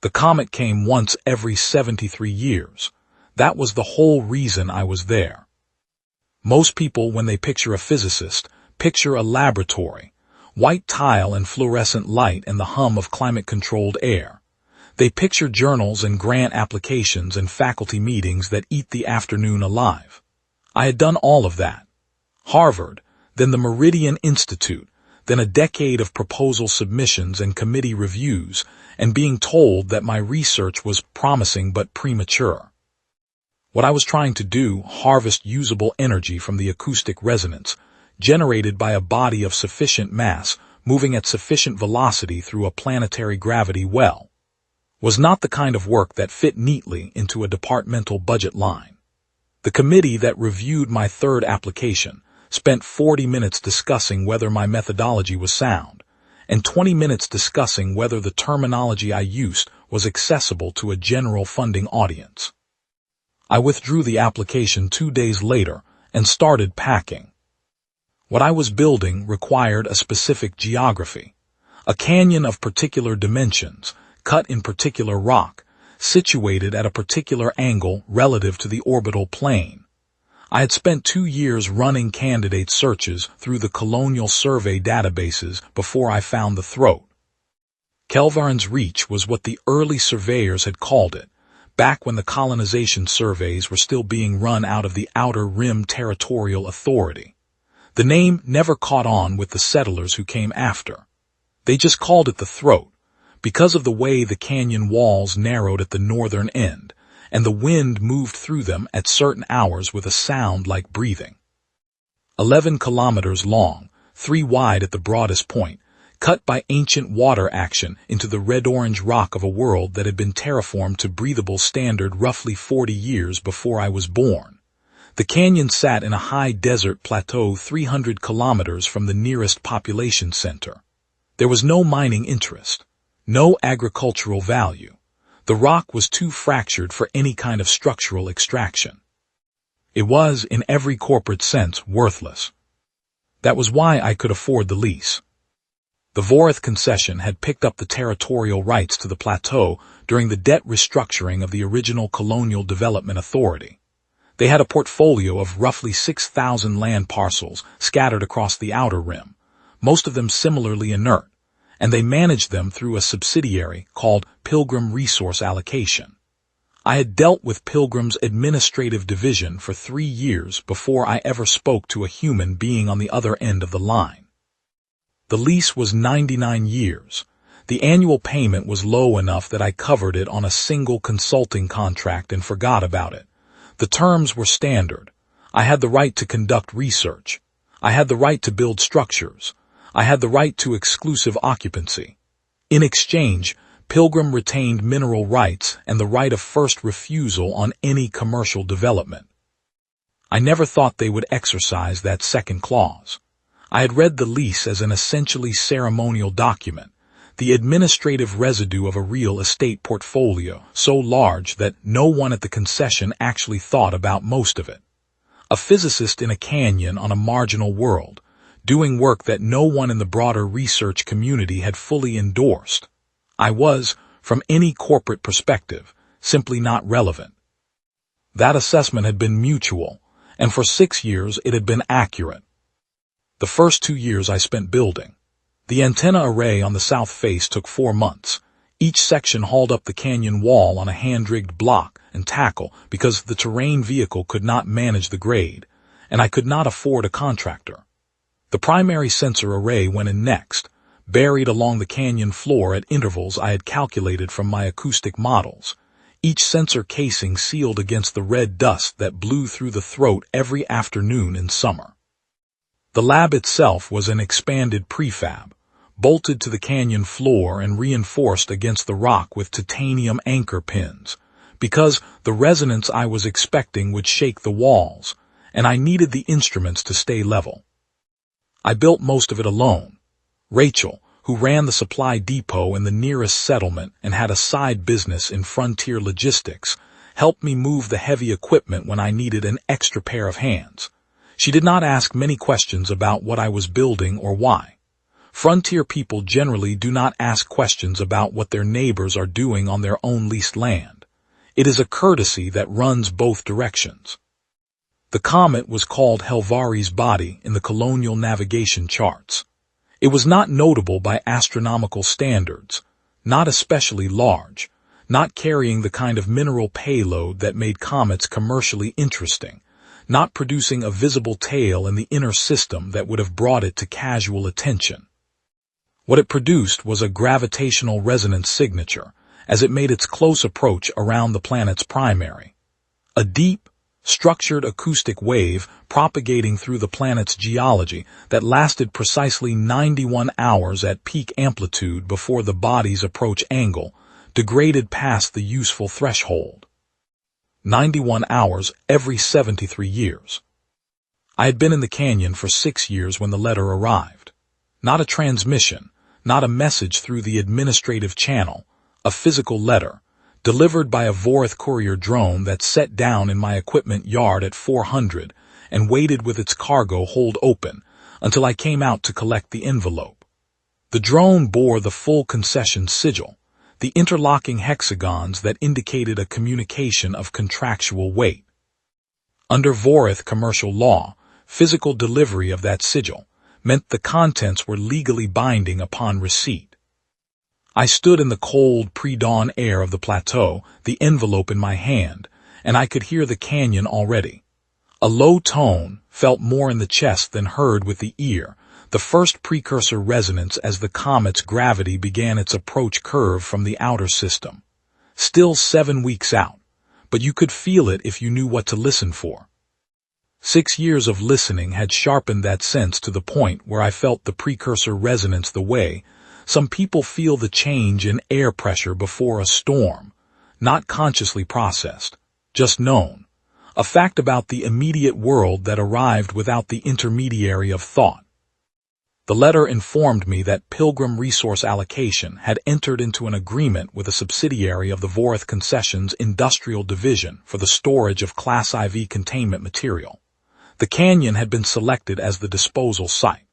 The comet came once every 73 years. That was the whole reason I was there. Most people, when they picture a physicist, picture a laboratory, white tile and fluorescent light and the hum of climate-controlled air. They picture journals and grant applications and faculty meetings that eat the afternoon alive. I had done all of that. Harvard, then the Meridian Institute, then a decade of proposal submissions and committee reviews, and being told that my research was promising but premature. What I was trying to do, harvest usable energy from the acoustic resonance, generated by a body of sufficient mass moving at sufficient velocity through a planetary gravity well, was not the kind of work that fit neatly into a departmental budget line. The committee that reviewed my third application spent 40 minutes discussing whether my methodology was sound, and 20 minutes discussing whether the terminology I used was accessible to a general funding audience. I withdrew the application 2 days later and started packing. What I was building required a specific geography, a canyon of particular dimensions, cut in particular rock, situated at a particular angle relative to the orbital plane. I had spent 2 years running candidate searches through the colonial survey databases before I found the throat. Kelvarin's Reach was what the early surveyors had called it, back when the colonization surveys were still being run out of the Outer Rim Territorial Authority. The name never caught on with the settlers who came after. They just called it the throat, because of the way the canyon walls narrowed at the northern end, and the wind moved through them at certain hours with a sound like breathing. 11 kilometers long, 3 wide at the broadest point, cut by ancient water action into the red-orange rock of a world that had been terraformed to breathable standard roughly 40 years before I was born. The canyon sat in a high desert plateau 300 kilometers from the nearest population center. There was no mining interest, no agricultural value. The rock was too fractured for any kind of structural extraction. It was, in every corporate sense, worthless. That was why I could afford the lease. The Vorrith Concession had picked up the territorial rights to the plateau during the debt restructuring of the original Colonial Development Authority. They had a portfolio of roughly 6,000 land parcels scattered across the outer rim, most of them similarly inert, and they managed them through a subsidiary called Pilgrim Resource Allocation. I had dealt with Pilgrim's administrative division for 3 years before I ever spoke to a human being on the other end of the line. The lease was 99 years. The annual payment was low enough that I covered it on a single consulting contract and forgot about it. The terms were standard. I had the right to conduct research. I had the right to build structures. I had the right to exclusive occupancy. In exchange, Pilgrim retained mineral rights and the right of first refusal on any commercial development. I never thought they would exercise that second clause. I had read the lease as an essentially ceremonial document, the administrative residue of a real estate portfolio so large that no one at the concession actually thought about most of it. A physicist in a canyon on a marginal world, doing work that no one in the broader research community had fully endorsed. I was, from any corporate perspective, simply not relevant. That assessment had been mutual, and for 6 years it had been accurate. The first 2 years I spent building. The antenna array on the south face took 4 months. Each section hauled up the canyon wall on a hand-rigged block and tackle because the terrain vehicle could not manage the grade, and I could not afford a contractor. The primary sensor array went in next, buried along the canyon floor at intervals I had calculated from my acoustic models, each sensor casing sealed against the red dust that blew through the throat every afternoon in summer. The lab itself was an expanded prefab, bolted to the canyon floor and reinforced against the rock with titanium anchor pins, because the resonance I was expecting would shake the walls, and I needed the instruments to stay level. I built most of it alone. Rachel, who ran the supply depot in the nearest settlement and had a side business in frontier logistics, helped me move the heavy equipment when I needed an extra pair of hands. She did not ask many questions about what I was building or why. Frontier people generally do not ask questions about what their neighbors are doing on their own leased land. It is a courtesy that runs both directions. The comet was called Helvari's body in the colonial navigation charts. It was not notable by astronomical standards, not especially large, not carrying the kind of mineral payload that made comets commercially interesting, not producing a visible tail in the inner system that would have brought it to casual attention. What it produced was a gravitational resonance signature, as it made its close approach around the planet's primary. A deep, structured acoustic wave propagating through the planet's geology that lasted precisely 91 hours at peak amplitude before the body's approach angle degraded past the useful threshold. 91 hours every 73 years. I had been in the canyon for 6 years when the letter arrived. Not a transmission, not a message through the administrative channel, a physical letter, delivered by a Vorrith courier drone that set down in my equipment yard at 400 and waited with its cargo hold open until I came out to collect the envelope. The drone bore the full concession sigil, the interlocking hexagons that indicated a communication of contractual weight. Under Vorrith commercial law, physical delivery of that sigil meant the contents were legally binding upon receipt. I stood in the cold pre-dawn air of the plateau, the envelope in my hand, and I could hear the canyon already. A low tone felt more in the chest than heard with the ear, the first precursor resonance as the comet's gravity began its approach curve from the outer system. Still 7 weeks out, but you could feel it if you knew what to listen for. 6 years of listening had sharpened that sense to the point where I felt the precursor resonance the way some people feel the change in air pressure before a storm, not consciously processed, just known, a fact about the immediate world that arrived without the intermediary of thought. The letter informed me that Pilgrim Resource Allocation had entered into an agreement with a subsidiary of the Vorrith Concession's industrial division for the storage of Class IV containment material. The canyon had been selected as the disposal site.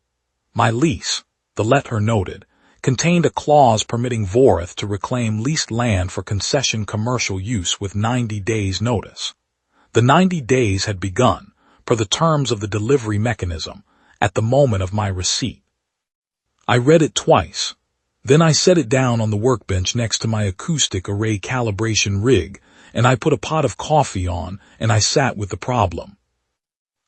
My lease, the letter noted, contained a clause permitting Vorrith to reclaim leased land for concession commercial use with 90 days' notice. The 90 days had begun, per the terms of the delivery mechanism, at the moment of my receipt. I read it twice. Then I set it down on the workbench next to my acoustic array calibration rig, and I put a pot of coffee on, and I sat with the problem.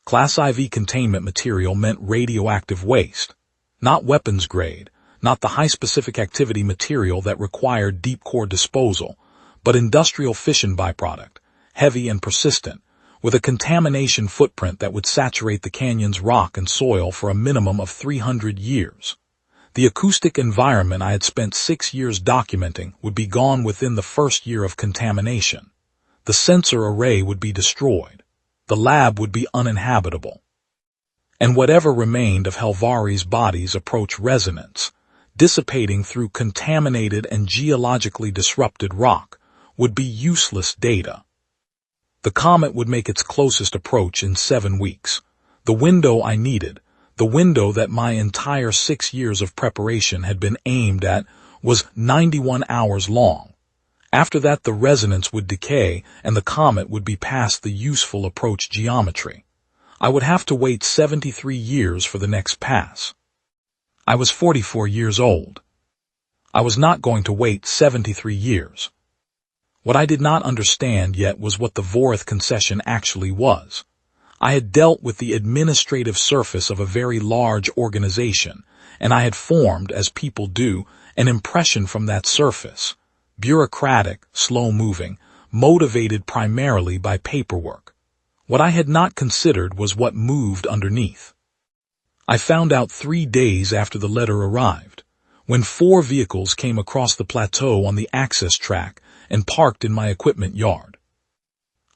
Class IV containment material meant radioactive waste, not weapons grade, not the high specific activity material that required deep core disposal, but industrial fission byproduct, heavy and persistent, with a contamination footprint that would saturate the canyon's rock and soil for a minimum of 300 years. The acoustic environment I had spent 6 years documenting would be gone within the first year of contamination. The sensor array would be destroyed. The lab would be uninhabitable. And whatever remained of Helvari's body's approach resonance, dissipating through contaminated and geologically disrupted rock, would be useless data. The comet would make its closest approach in 7 weeks. The window I needed, the window that my entire 6 years of preparation had been aimed at, was 91 hours long. After that, the resonance would decay and the comet would be past the useful approach geometry. I would have to wait 73 years for the next pass. I was 44 years old. I was not going to wait 73 years. What I did not understand yet was what the Vorrith Concession actually was. I had dealt with the administrative surface of a very large organization, and I had formed, as people do, an impression from that surface, bureaucratic, slow-moving, motivated primarily by paperwork. What I had not considered was what moved underneath. I found out 3 days after the letter arrived, when 4 vehicles came across the plateau on the access track and parked in my equipment yard.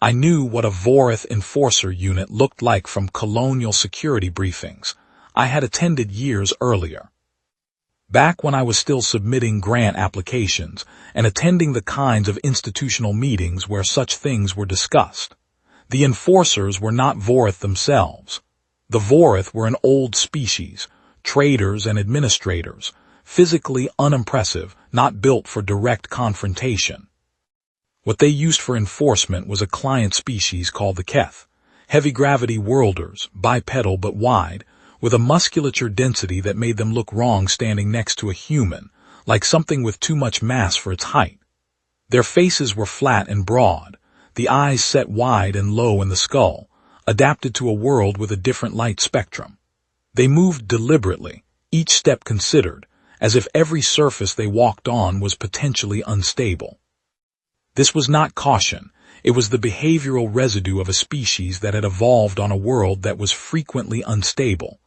I knew what a Vorrith enforcer unit looked like from colonial security briefings I had attended years earlier. Back when I was still submitting grant applications and attending the kinds of institutional meetings where such things were discussed. The enforcers were not Vorrith themselves. The Vorrith were an old species, traders and administrators, physically unimpressive, not built for direct confrontation. What they used for enforcement was a client species called the Keth, heavy-gravity worlders, bipedal but wide, with a musculature density that made them look wrong standing next to a human, like something with too much mass for its height. Their faces were flat and broad, the eyes set wide and low in the skull, adapted to a world with a different light spectrum. They moved deliberately, each step considered, as if every surface they walked on was potentially unstable. This was not caution, it was the behavioral residue of a species that had evolved on a world that was frequently unstable.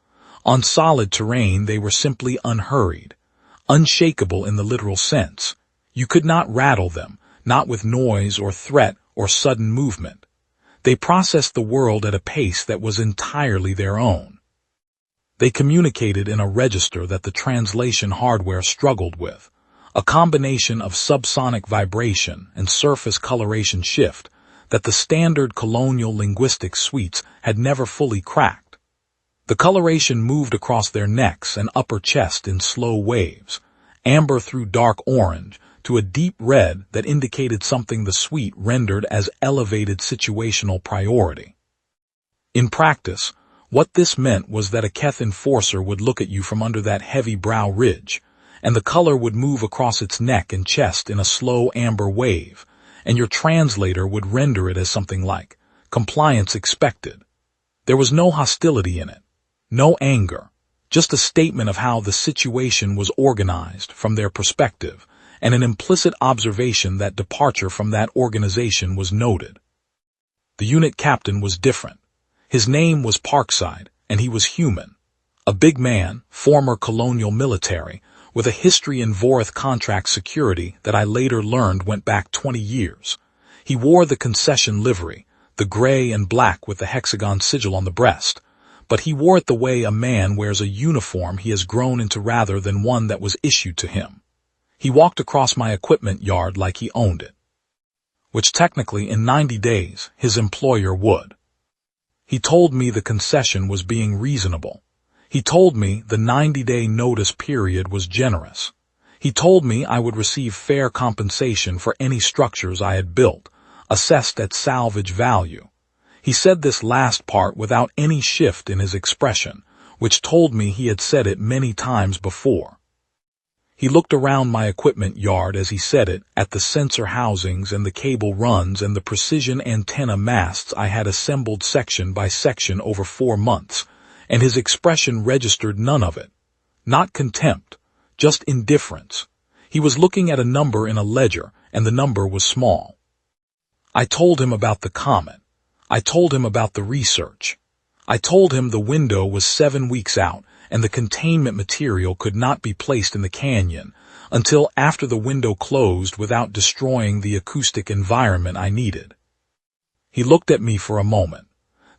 On solid terrain they were simply unhurried, unshakable in the literal sense. You could not rattle them, not with noise or threat or sudden movement. They processed the world at a pace that was entirely their own. They communicated in a register that the translation hardware struggled with, a combination of subsonic vibration and surface coloration shift that the standard colonial linguistic suites had never fully cracked. The coloration moved across their necks and upper chest in slow waves, amber through dark orange, to a deep red that indicated something the suite rendered as elevated situational priority. In practice, what this meant was that a Keth enforcer would look at you from under that heavy brow ridge, and the color would move across its neck and chest in a slow amber wave, and your translator would render it as something like, compliance expected. There was no hostility in it, no anger, just a statement of how the situation was organized from their perspective, and an implicit observation that departure from that organization was noted. The unit captain was different. His name was Parkside, and he was human. A big man, former colonial military, with a history in Vorrith contract security that I later learned went back 20 years. He wore the concession livery, the gray and black with the hexagon sigil on the breast, but he wore it the way a man wears a uniform he has grown into rather than one that was issued to him. He walked across my equipment yard like he owned it, which technically in 90 days his employer would. He told me the concession was being reasonable. He told me the 90-day notice period was generous. He told me I would receive fair compensation for any structures I had built, assessed at salvage value. He said this last part without any shift in his expression, which told me he had said it many times before. He looked around my equipment yard as he said it, at the sensor housings and the cable runs and the precision antenna masts I had assembled section by section over 4 months, and his expression registered none of it. Not contempt, just indifference. He was looking at a number in a ledger, and the number was small. I told him about the comet. I told him about the research. I told him the window was 7 weeks out, and the containment material could not be placed in the canyon until after the window closed without destroying the acoustic environment I needed. He looked at me for a moment.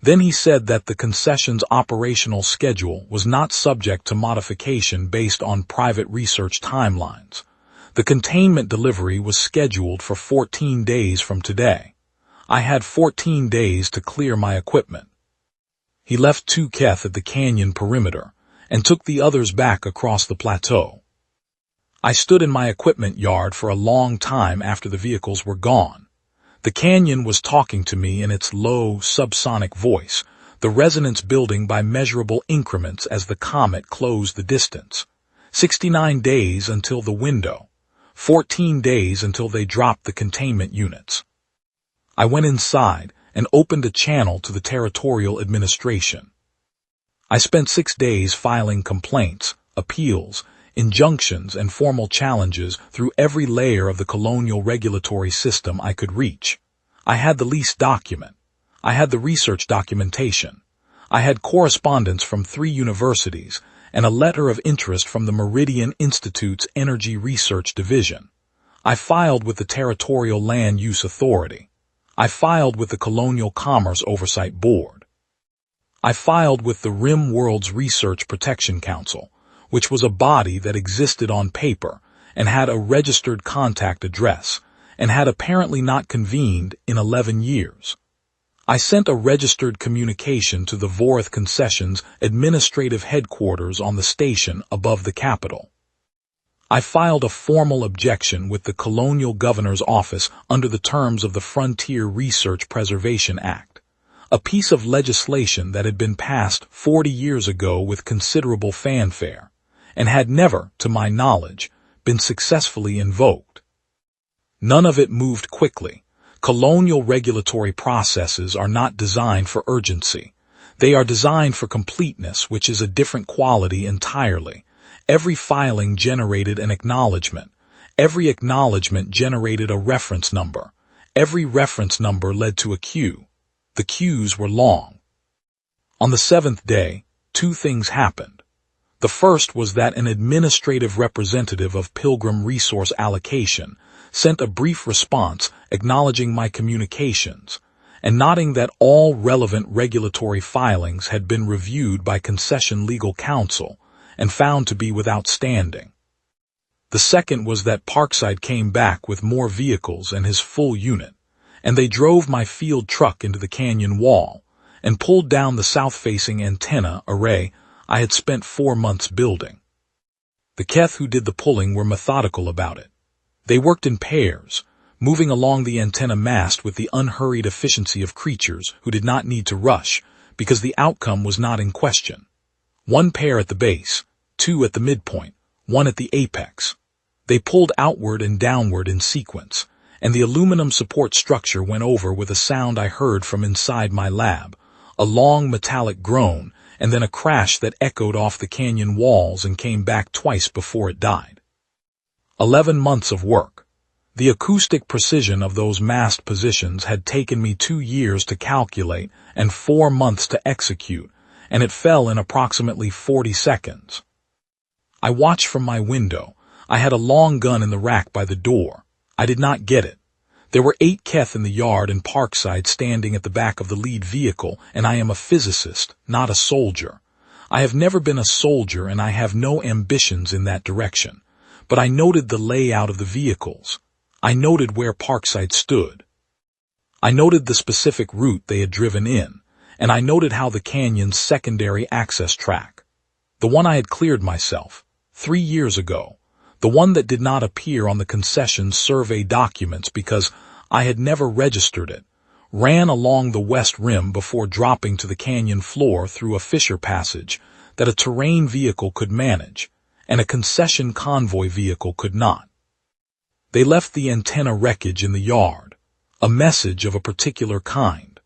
Then he said that the concession's operational schedule was not subject to modification based on private research timelines. The containment delivery was scheduled for 14 days from today. I had 14 days to clear my equipment. He left 2 Keth at the canyon perimeter and took the others back across the plateau. I stood in my equipment yard for a long time after the vehicles were gone. The canyon was talking to me in its low, subsonic voice, the resonance building by measurable increments as the comet closed the distance. 69 days until the window. 14 days until they dropped the containment units. I went inside and opened a channel to the territorial administration. I spent 6 days filing complaints, appeals, injunctions, and formal challenges through every layer of the colonial regulatory system I could reach. I had the lease document. I had the research documentation. I had correspondence from 3 universities and a letter of interest from the Meridian Institute's Energy Research Division. I filed with the Territorial Land Use Authority. I filed with the Colonial Commerce Oversight Board. I filed with the Rim World's Research Protection Council, which was a body that existed on paper and had a registered contact address and had apparently not convened in 11 years. I sent a registered communication to the Vorrith Concession's administrative headquarters on the station above the Capitol. I filed a formal objection with the colonial governor's office under the terms of the Frontier Research Preservation Act, a piece of legislation that had been passed 40 years ago with considerable fanfare, and had never, to my knowledge, been successfully invoked. None of it moved quickly. Colonial regulatory processes are not designed for urgency. They are designed for completeness, which is a different quality entirely. Every filing generated an acknowledgement. Every acknowledgement generated a reference number. Every reference number led to a queue. The queues were long. On the 7th day, 2 things happened. The first was that an administrative representative of Pilgrim Resource Allocation sent a brief response acknowledging my communications and noting that all relevant regulatory filings had been reviewed by concession legal counsel and found to be without standing. The second was that Parkside came back with more vehicles and his full unit, and they drove my field truck into the canyon wall and pulled down the south-facing antenna array I had spent 4 months building. The Keth who did the pulling were methodical about it. They worked in pairs, moving along the antenna mast with the unhurried efficiency of creatures who did not need to rush because the outcome was not in question. 1 pair at the base, 2 at the midpoint, 1 at the apex. They pulled outward and downward in sequence, and the aluminum support structure went over with a sound I heard from inside my lab, a long metallic groan, and then a crash that echoed off the canyon walls and came back twice before it died. 11 months of work. The acoustic precision of those mast positions had taken me 2 years to calculate and 4 months to execute, and it fell in approximately 40 seconds. I watched from my window. I had a long gun in the rack by the door. I did not get it. There were 8 Keth in the yard and Parkside standing at the back of the lead vehicle, and I am a physicist, not a soldier. I have never been a soldier and I have no ambitions in that direction. But I noted the layout of the vehicles. I noted where Parkside stood. I noted the specific route they had driven in, and I noted how the canyon's secondary access track, the one I had cleared myself 3 years ago, the one that did not appear on the concession survey documents because I had never registered it, ran along the west rim before dropping to the canyon floor through a fissure passage that a terrain vehicle could manage, and a concession convoy vehicle could not. They left the antenna wreckage in the yard, a message of a particular kind.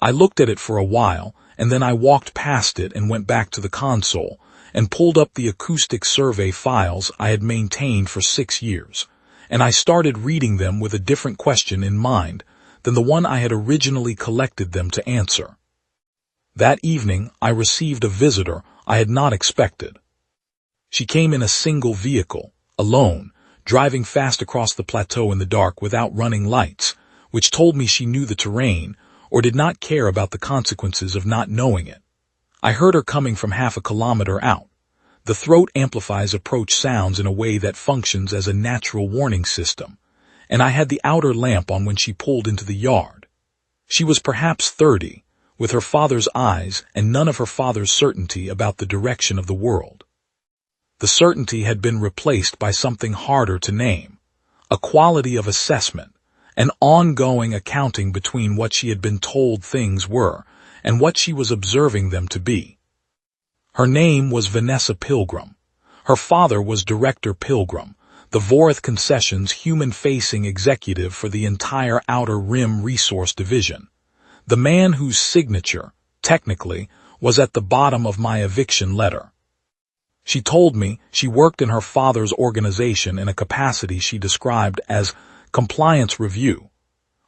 I looked at it for a while, and then I walked past it and went back to the console and pulled up the acoustic survey files I had maintained for 6 years, and I started reading them with a different question in mind than the one I had originally collected them to answer. That evening I received a visitor I had not expected. She came in a single vehicle, alone, driving fast across the plateau in the dark without running lights, which told me she knew the terrain or did not care about the consequences of not knowing it. I heard her coming from half a kilometer out. The throat amplifies approach sounds in a way that functions as a natural warning system, and I had the outer lamp on when she pulled into the yard. She was perhaps 30, with her father's eyes and none of her father's certainty about the direction of the world. The certainty had been replaced by something harder to name, a quality of assessment, an ongoing accounting between what she had been told things were and what she was observing them to be. Her name was Vanessa Pilgrim. Her father was Director Pilgrim, the Vorrith Concession's human-facing executive for the entire Outer Rim Resource Division, the man whose signature, technically, was at the bottom of my eviction letter. She told me she worked in her father's organization in a capacity she described as compliance review,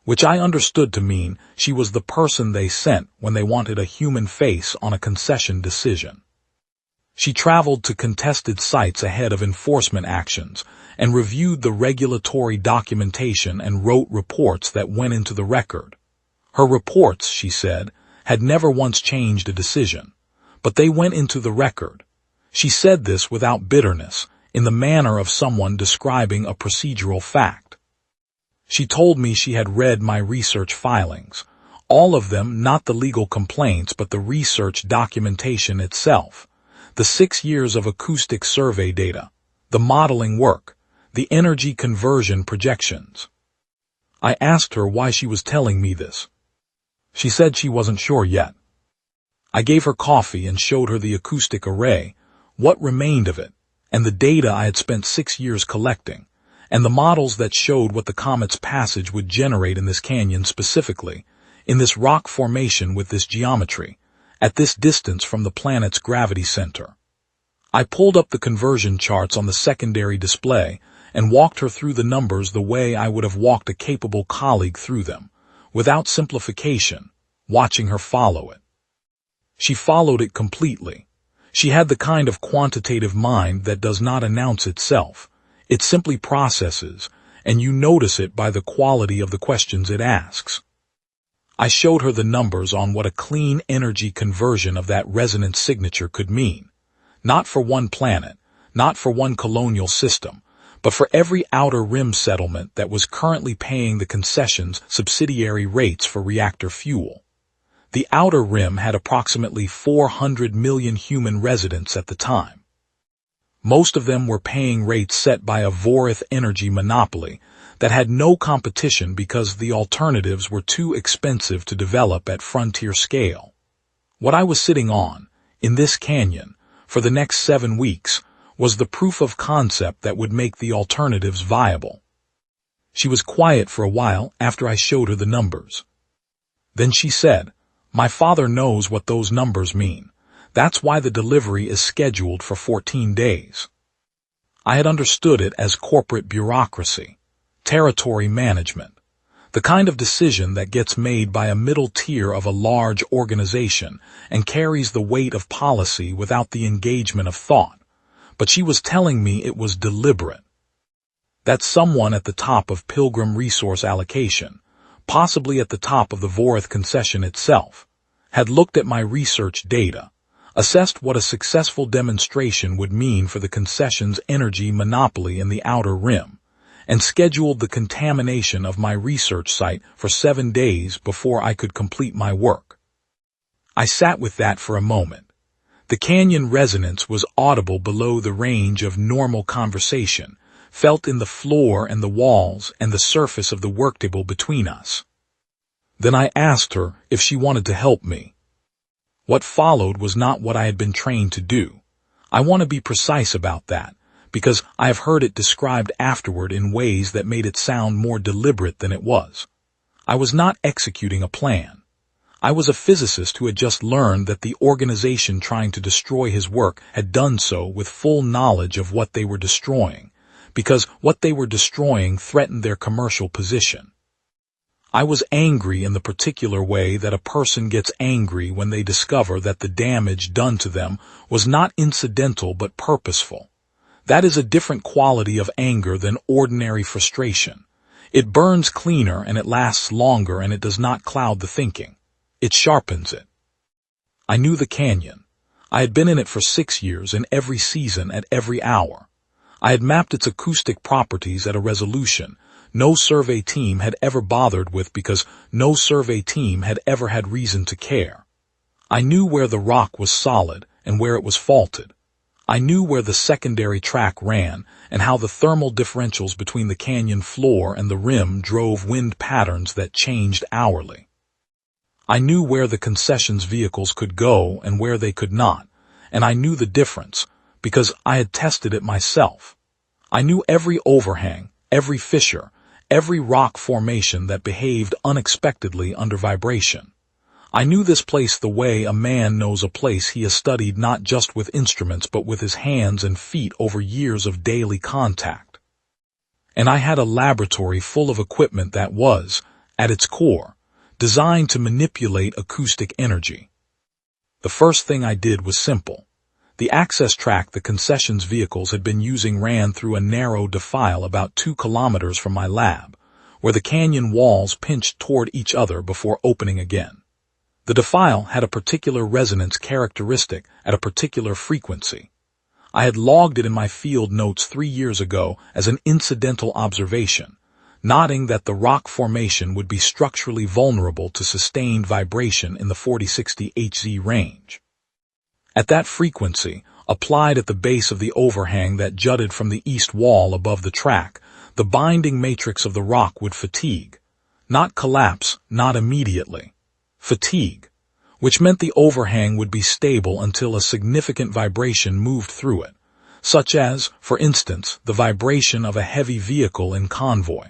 which I understood to mean she was the person they sent when they wanted a human face on a concession decision. She traveled to contested sites ahead of enforcement actions and reviewed the regulatory documentation and wrote reports that went into the record. Her reports, she said, had never once changed a decision, but they went into the record. She said this without bitterness, in the manner of someone describing a procedural fact. She told me she had read my research filings, All of them, not the legal complaints but the research documentation itself. The 6 years of acoustic survey data, the modeling work, the energy conversion projections. I asked her why she was telling me this. She said she wasn't sure yet. I gave her coffee and showed her the acoustic array, what remained of it, and the data I had spent 6 years collecting, and the models that showed what the comet's passage would generate in this canyon specifically, in this rock formation with this geometry, at this distance from the planet's gravity center. I pulled up the conversion charts on the secondary display and walked her through the numbers the way I would have walked a capable colleague through them, without simplification, watching her follow it. She followed it completely. She had the kind of quantitative mind that does not announce itself. It simply processes, and you notice it by the quality of the questions it asks. I showed her the numbers on what a clean energy conversion of that resonance signature could mean. Not for one planet, not for one colonial system, but for every outer rim settlement that was currently paying the concession's subsidiary rates for reactor fuel. The outer rim had approximately 400 million human residents at the time. Most of them were paying rates set by a Vorrith energy monopoly that had no competition because the alternatives were too expensive to develop at frontier scale. What I was sitting on, in this canyon, for the next 7 weeks, was the proof of concept that would make the alternatives viable. She was quiet for a while after I showed her the numbers. Then she said, "My father knows what those numbers mean. That's why the delivery is scheduled for 14 days. I had understood it as corporate bureaucracy, territory management, the kind of decision that gets made by a middle tier of a large organization and carries the weight of policy without the engagement of thought. But she was telling me it was deliberate. That someone at the top of Pilgrim Resource Allocation, possibly at the top of the Vorrith Concession itself, had looked at my research data, assessed what a successful demonstration would mean for the concession's energy monopoly in the outer rim, and scheduled the contamination of my research site for 7 days before I could complete my work. I sat with that for a moment. The canyon resonance was audible below the range of normal conversation, felt in the floor and the walls and the surface of the worktable between us. Then I asked her if she wanted to help me. What followed was not what I had been trained to do. I want to be precise about that, because I have heard it described afterward in ways that made it sound more deliberate than it was. I was not executing a plan. I was a physicist who had just learned that the organization trying to destroy his work had done so with full knowledge of what they were destroying, because what they were destroying threatened their commercial position. I was angry in the particular way that a person gets angry when they discover that the damage done to them was not incidental but purposeful. That is a different quality of anger than ordinary frustration. It burns cleaner and it lasts longer and it does not cloud the thinking. It sharpens it. I knew the canyon. I had been in it for 6 years in every season at every hour. I had mapped its acoustic properties at a resolution no survey team had ever bothered with because no survey team had ever had reason to care. I knew where the rock was solid and where it was faulted. I knew where the secondary track ran and how the thermal differentials between the canyon floor and the rim drove wind patterns that changed hourly. I knew where the concession's vehicles could go and where they could not, and I knew the difference because I had tested it myself. I knew every overhang, every fissure, every rock formation that behaved unexpectedly under vibration. I knew this place the way a man knows a place he has studied not just with instruments but with his hands and feet over years of daily contact. And I had a laboratory full of equipment that was, at its core, designed to manipulate acoustic energy. The first thing I did was simple. The access track the concession's vehicles had been using ran through a narrow defile about 2 kilometers from my lab, where the canyon walls pinched toward each other before opening again. The defile had a particular resonance characteristic at a particular frequency. I had logged it in my field notes 3 years ago as an incidental observation, nodding that the rock formation would be structurally vulnerable to sustained vibration in the 40-60 Hz range. At that frequency, applied at the base of the overhang that jutted from the east wall above the track, the binding matrix of the rock would fatigue. Not collapse, not immediately. Fatigue, which meant the overhang would be stable until a significant vibration moved through it, such as, for instance, the vibration of a heavy vehicle in convoy.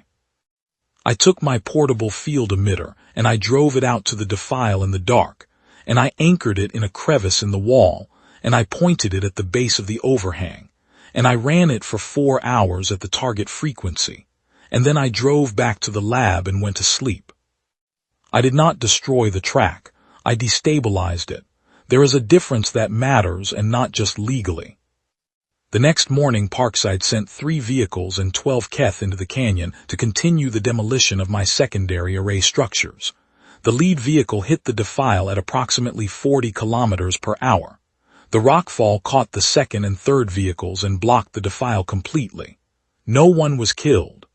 I took my portable field emitter and I drove it out to the defile in the dark, and I anchored it in a crevice in the wall, and I pointed it at the base of the overhang, and I ran it for 4 hours at the target frequency, and then I drove back to the lab and went to sleep. I did not destroy the track, I destabilized it. There is a difference that matters, and not just legally. The next morning, Parkside sent 3 vehicles and 12 Keth into the canyon to continue the demolition of my secondary array structures. The lead vehicle hit the defile at approximately 40 kilometers per hour. The rockfall caught the second and third vehicles and blocked the defile completely. No one was killed.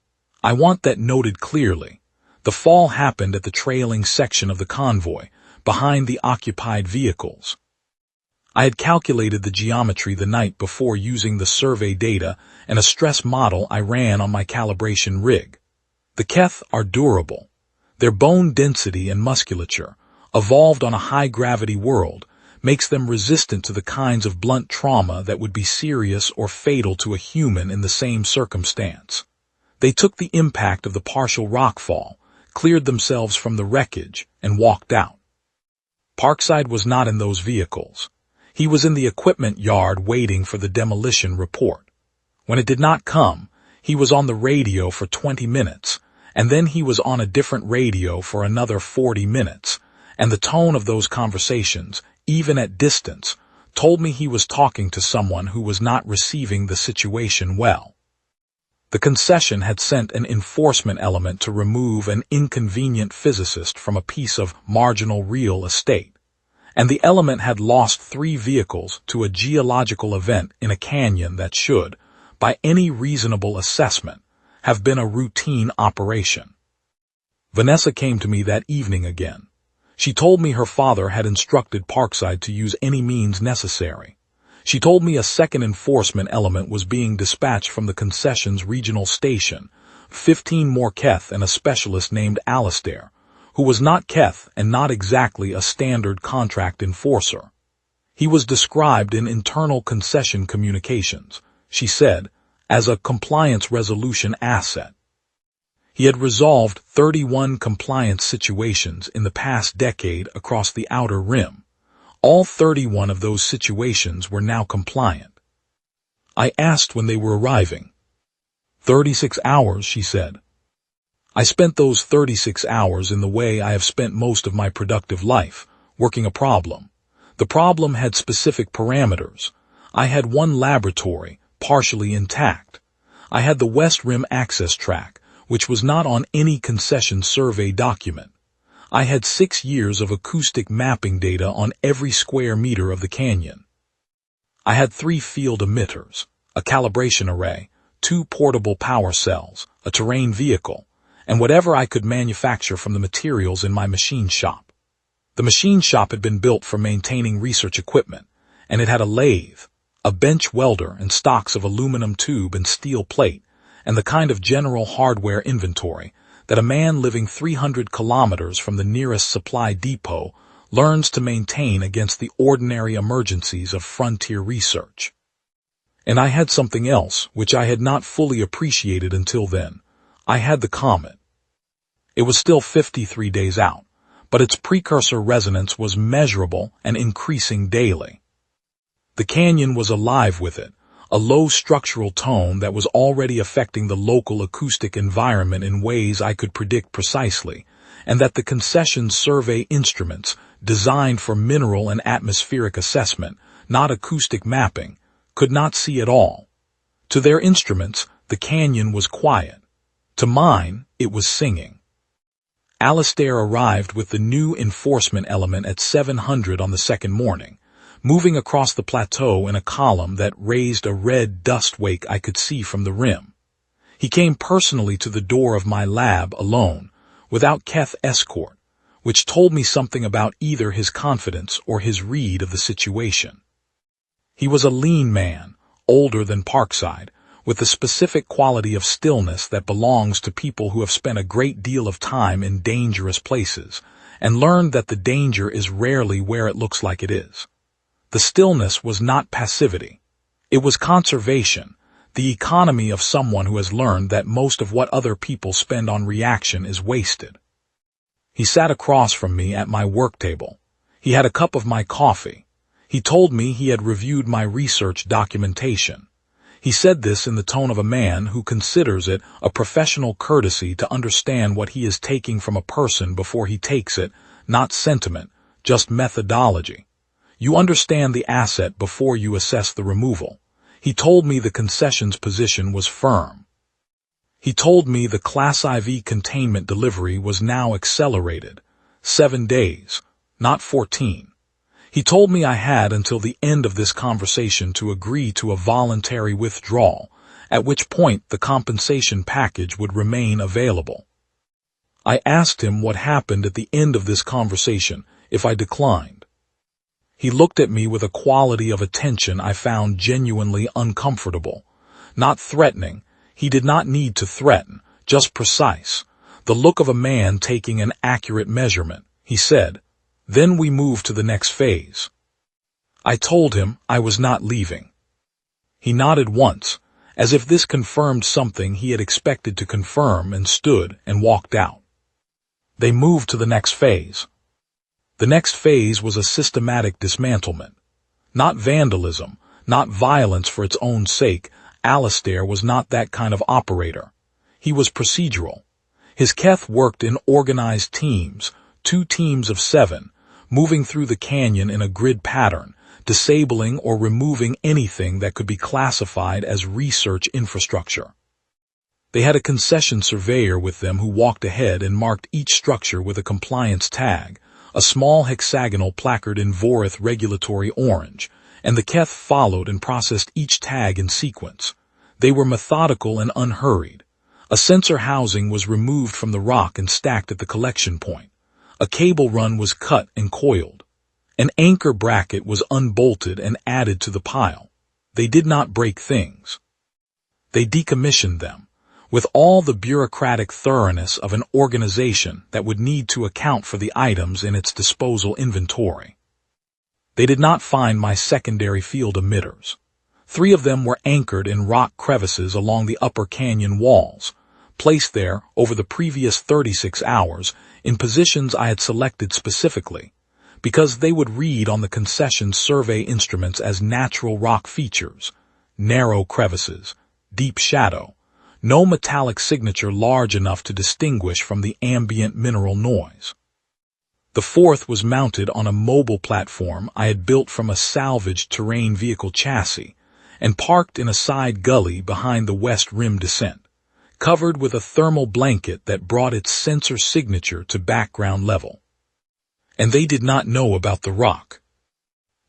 I want that noted clearly. The fall happened at the trailing section of the convoy, behind the occupied vehicles. I had calculated the geometry the night before using the survey data and a stress model I ran on my calibration rig. The Keth are durable. Their bone density and musculature, evolved on a high-gravity world, makes them resistant to the kinds of blunt trauma that would be serious or fatal to a human in the same circumstance. They took the impact of the partial rockfall, cleared themselves from the wreckage, and walked out. Parkside was not in those vehicles. He was in the equipment yard waiting for the demolition report. When it did not come, he was on the radio for 20 minutes, and then he was on a different radio for another 40 minutes, and the tone of those conversations, even at distance, told me he was talking to someone who was not receiving the situation well. The concession had sent an enforcement element to remove an inconvenient physicist from a piece of marginal real estate, and the element had lost 3 vehicles to a geological event in a canyon that should, by any reasonable assessment, have been a routine operation. Vanessa came to me that evening again. She told me her father had instructed Parkside to use any means necessary. She told me a second enforcement element was being dispatched from the concession's regional station, 15 more Keth and a specialist named Alistair, who was not Keth and not exactly a standard contract enforcer. He was described in internal concession communications, she said, as a compliance resolution asset. He had resolved 31 compliance situations in the past decade across the outer rim. All 31 of those situations were now compliant. I asked when they were arriving. 36 hours, she said. I spent those 36 hours in the way I have spent most of my productive life, working a problem. The problem had specific parameters. I had one laboratory, partially intact. I had the West Rim access track, which was not on any concession survey document. I had 6 years of acoustic mapping data on every square meter of the canyon. I had 3 field emitters, a calibration array, 2 portable power cells, a terrain vehicle, and whatever I could manufacture from the materials in my machine shop. The machine shop had been built for maintaining research equipment, and it had a lathe, a bench welder, and stocks of aluminum tube and steel plate, and the kind of general hardware inventory that a man living 300 kilometers from the nearest supply depot learns to maintain against the ordinary emergencies of frontier research. And I had something else, which I had not fully appreciated until then. I had the comet. It was still 53 days out, but its precursor resonance was measurable and increasing daily. The canyon was alive with it, a low structural tone that was already affecting the local acoustic environment in ways I could predict precisely, and that the concession survey instruments, designed for mineral and atmospheric assessment, not acoustic mapping, could not see at all. To their instruments, the canyon was quiet. To mine, it was singing. Alistair arrived with the new enforcement element at 700 on the second morning, moving across the plateau in a column that raised a red dust wake I could see from the rim. He came personally to the door of my lab alone, without Keth escort, which told me something about either his confidence or his read of the situation. He was a lean man, older than Parkside, with the specific quality of stillness that belongs to people who have spent a great deal of time in dangerous places and learned that the danger is rarely where it looks like it is. The stillness was not passivity. It was conservation, the economy of someone who has learned that most of what other people spend on reaction is wasted. He sat across from me at my work table. He had a cup of my coffee. He told me he had reviewed my research documentation. He said this in the tone of a man who considers it a professional courtesy to understand what he is taking from a person before he takes it, not sentiment, just methodology. You understand the asset before you assess the removal. He told me the concession's position was firm. He told me the Class IV containment delivery was now accelerated, 7 days, not 14. He told me I had until the end of this conversation to agree to a voluntary withdrawal, at which point the compensation package would remain available. I asked him what happened at the end of this conversation if I declined. He looked at me with a quality of attention I found genuinely uncomfortable. Not threatening, he did not need to threaten, just precise. The look of a man taking an accurate measurement. He said, "Then we move to the next phase." I told him I was not leaving. He nodded once, as if this confirmed something he had expected to confirm, and stood and walked out. They moved to the next phase. The next phase was a systematic dismantlement. Not vandalism, not violence for its own sake. Alistair was not that kind of operator. He was procedural. His Keth worked in organized teams, 2 teams of 7, moving through the canyon in a grid pattern, disabling or removing anything that could be classified as research infrastructure. They had a concession surveyor with them who walked ahead and marked each structure with a compliance tag, a small hexagonal placard in Vorrith regulatory orange, and the Keth followed and processed each tag in sequence. They were methodical and unhurried. A sensor housing was removed from the rock and stacked at the collection point. A cable run was cut and coiled. An anchor bracket was unbolted and added to the pile. They did not break things. They decommissioned them, with all the bureaucratic thoroughness of an organization that would need to account for the items in its disposal inventory. They did not find my secondary field emitters. 3 of them were anchored in rock crevices along the upper canyon walls, placed there over the previous 36 hours in positions I had selected specifically, because they would read on the concession survey instruments as natural rock features, narrow crevices, deep shadow, no metallic signature large enough to distinguish from the ambient mineral noise. The 4th was mounted on a mobile platform I had built from a salvaged terrain vehicle chassis and parked in a side gully behind the west rim descent, covered with a thermal blanket that brought its sensor signature to background level. And they did not know about the rock.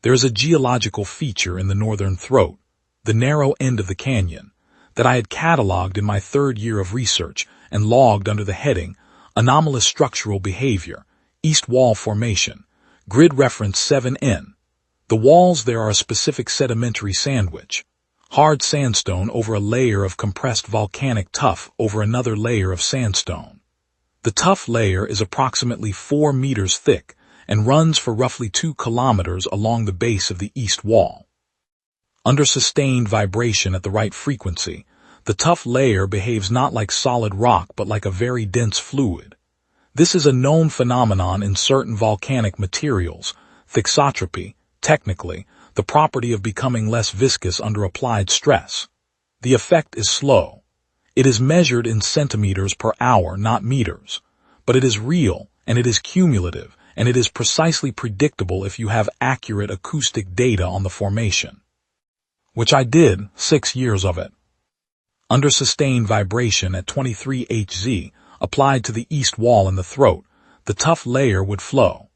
There is a geological feature in the northern throat, the narrow end of the canyon, that I had cataloged in my 3rd year of research and logged under the heading Anomalous Structural Behavior, East Wall Formation, Grid Reference 7N. The walls there are a specific sedimentary sandwich, hard sandstone over a layer of compressed volcanic tuff over another layer of sandstone. The tuff layer is approximately 4 meters thick and runs for roughly 2 kilometers along the base of the east wall. Under sustained vibration at the right frequency, the tuff layer behaves not like solid rock but like a very dense fluid. This is a known phenomenon in certain volcanic materials, thixotropy, technically, the property of becoming less viscous under applied stress. The effect is slow. It is measured in centimeters per hour, not meters. But it is real, and it is cumulative, and it is precisely predictable if you have accurate acoustic data on the formation. Which I did, 6 years of it. Under sustained vibration at 23 Hz, applied to the east wall in the throat, the tuff layer would flow.